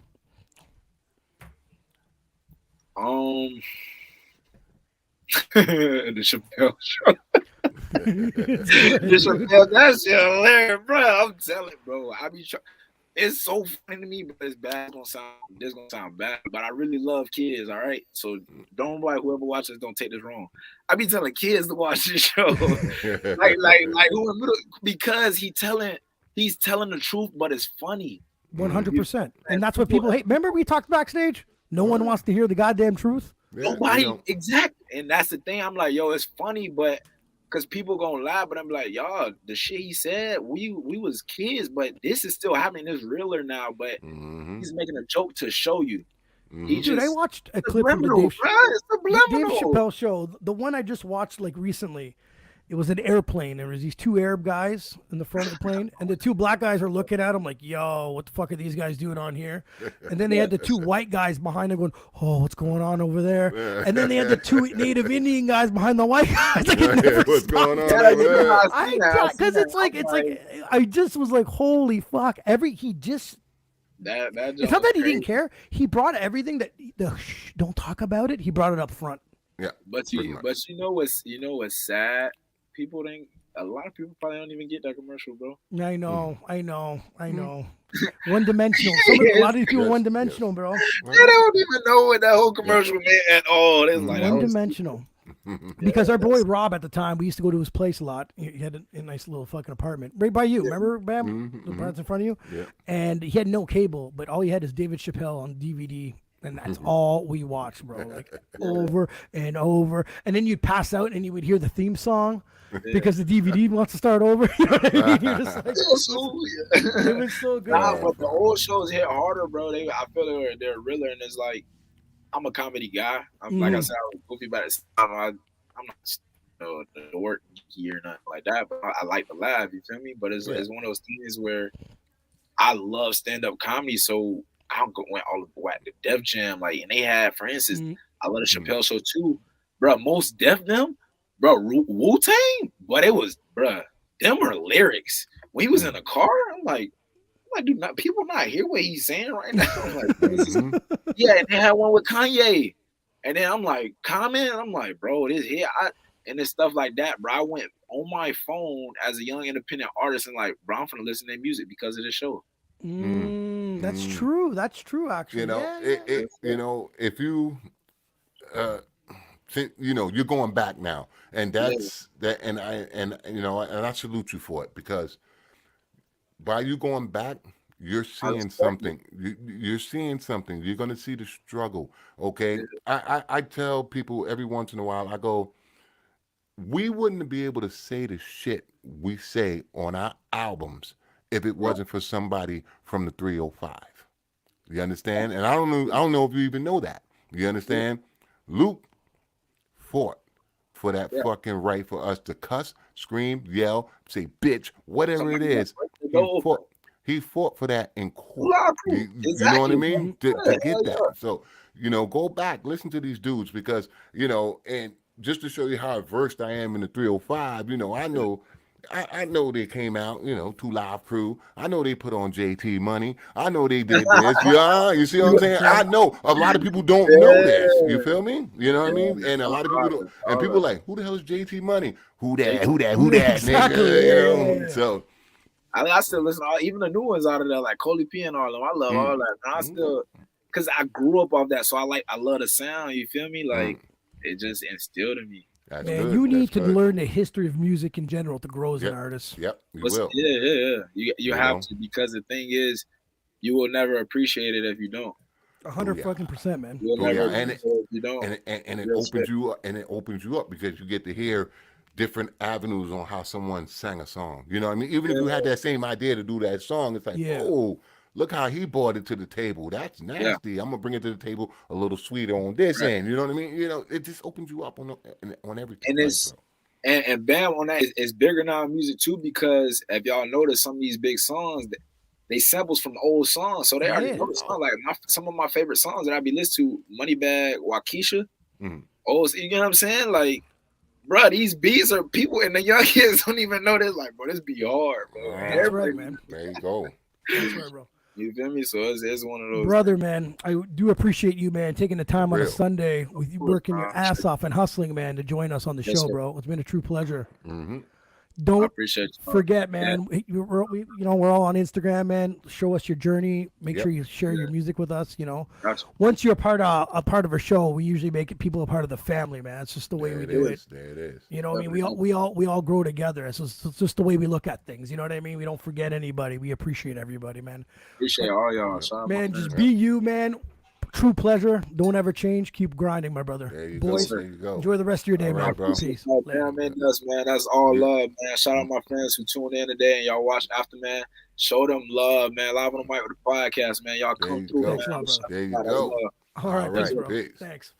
Speaker 5: The Chappelle Show. The Chappelle, that shit hilarious, bro. I'm telling, bro. It's so funny to me, but it's bad. This gonna sound bad, but I really love kids. All right, so don't like whoever watches. Don't take this wrong. I be telling kids to watch this show, like who, because he's telling the truth, but it's funny.
Speaker 3: 100%, and that's what people hate. Remember we talked backstage. No one wants to hear the goddamn truth.
Speaker 5: Nobody, exactly. And that's the thing. I'm like, yo, it's funny, but because people gonna lie, but I'm like, y'all, the shit he said, we was kids, but this is still happening. It's realer now, but he's making a joke to show you.
Speaker 3: Dude, I watched a clip from the Dave Chappelle show. The one I just watched like recently. It was an airplane. There was these two Arab guys in the front of the plane, and the two black guys are looking at him like, yo, what the fuck are these guys doing on here? And then they had the two white guys behind them going, oh, what's going on over there? And then they had the two Native Indian guys behind the white guys. Like, it never
Speaker 4: what's
Speaker 3: stopped.
Speaker 4: going on over there?
Speaker 3: Because it's like, I just was like, holy fuck. It's not that he didn't care. He brought everything don't talk about it. He brought it up front.
Speaker 4: Yeah.
Speaker 5: But you know what's sad? A lot of people probably don't even get that commercial, bro.
Speaker 3: I know. One dimensional. A lot of these people one dimensional, bro.
Speaker 5: They don't even know what that whole commercial meant at all. It's like
Speaker 3: one dimensional. Because our boy Rob at the time, we used to go to his place a lot. He had a nice little fucking apartment right by you. Remember, Bam? The apartment's in front of you.
Speaker 4: Yeah.
Speaker 3: And he had no cable, but all he had is David Chappelle on DVD. And that's all we watched, bro. Like over and over. And then you'd pass out and you would hear the theme song because the DVD wants to start over. You know what I mean? You're just like, it was so good.
Speaker 5: Nah, but the old shows hit harder, bro. I feel they're realer, and it's like I'm a comedy guy. Like I said, I was goofy about it. I'm not the work geeky or nothing like that, but I like to laugh. You feel me? But it's one of those things where I love stand-up comedy, so I went all the way to Def Jam, like, and they had, for instance, I love the Chappelle Show too, bro. Most Def them, bro. Wu-Tang, but it was, bro. Them are lyrics. When he was in the car, I'm like, do not people not hear what he's saying right now? I'm like, yeah. And they had one with Kanye, and then I'm like, comment. I'm like, bro, this here, and it's stuff like that, bro. I went on my phone as a young independent artist, and like, bro, I'm gonna listen to their music because of the show.
Speaker 3: That's true. That's true. Actually,
Speaker 4: you know, if you, you're going back now, and that's that, and I salute you for it, because by you going back, you're seeing something. You're seeing something. You're going to see the struggle. Okay, I tell people every once in a while, I go, we wouldn't be able to say the shit we say on our albums if it wasn't for somebody from the 305. You understand? And I don't know if you even know that. You understand? Luke fought for that fucking right for us to cuss, scream, yell, say bitch, whatever it is. He fought for that in court. You know what I mean? To get that. So, go back, listen to these dudes because, and just to show you how versed I am in the 305, I know they came out, 2 Live Crew. I know they put on JT Money. I know they did this. You see what I'm saying? I know a lot of people don't know this. You feel me? You know what I mean? And a lot of people don't. And people like, who the hell is JT Money? Who that,
Speaker 3: Exactly.
Speaker 4: nigga? So.
Speaker 5: I still listen to even the new ones out of there, like Coley P and all of them. I love all that. And I still, because I grew up off that, so I love the sound. You feel me? Like it just instilled in me.
Speaker 4: That's
Speaker 3: man,
Speaker 4: good.
Speaker 3: you need to learn the history of music in general to grow as an artist.
Speaker 4: Yep, you will.
Speaker 5: Yeah. You have to, because the thing is, you will never appreciate it if you don't.
Speaker 3: 100% man.
Speaker 5: You'll never
Speaker 4: and
Speaker 5: appreciate it if you don't.
Speaker 4: And it opens you up, because you get to hear different avenues on how someone sang a song. You know what I mean? Even if you had that same idea to do that song, it's like, oh, look how he brought it to the table. That's nasty. I'm gonna bring it to the table a little sweeter on this end. You know what I mean? It just opens you up on everything.
Speaker 5: And it's and bam on that is bigger now in music too, because if y'all notice some of these big songs, they samples from old songs, so they already know the song. Like some of my favorite songs that I be listening to, Moneybag, Waukesha, old. You know what I'm saying? Like, bro, these beats are people, and the young kids don't even know this. Like, bro, this be hard, bro.
Speaker 3: That's right, man.
Speaker 4: There you go.
Speaker 3: That's right, bro.
Speaker 5: You feel me? So it's one of those.
Speaker 3: Brother, man, I do appreciate you, man, taking the time on a Sunday with you working your ass off and hustling, man, to join us on the show, bro. It's been a true pleasure. Don't forget, man. We're all on Instagram, man. Show us your journey. Make sure you share your music with us.
Speaker 5: Gotcha.
Speaker 3: Once you're a part of a show, we usually make people a part of the family, man. It's just the way we do it.
Speaker 4: There it is.
Speaker 3: You know what I mean? We all grow together. It's just the way we look at things. You know what I mean? We don't forget anybody. We appreciate everybody, man.
Speaker 5: Appreciate all y'all.
Speaker 3: Man, just be you, man. True pleasure. Don't ever change. Keep grinding, my brother.
Speaker 4: There you
Speaker 3: Boys,
Speaker 4: go. There you go.
Speaker 3: Enjoy the rest of your day, man.
Speaker 4: Bro.
Speaker 3: Peace.
Speaker 5: Man, that's all love, man. Shout out my friends who tuned in today and y'all watch after, man. Show them love, man. Live on the mic with the podcast, man. Y'all come through, man.
Speaker 4: There you go.
Speaker 3: All right, thanks, bro.
Speaker 4: Peace.
Speaker 3: Thanks.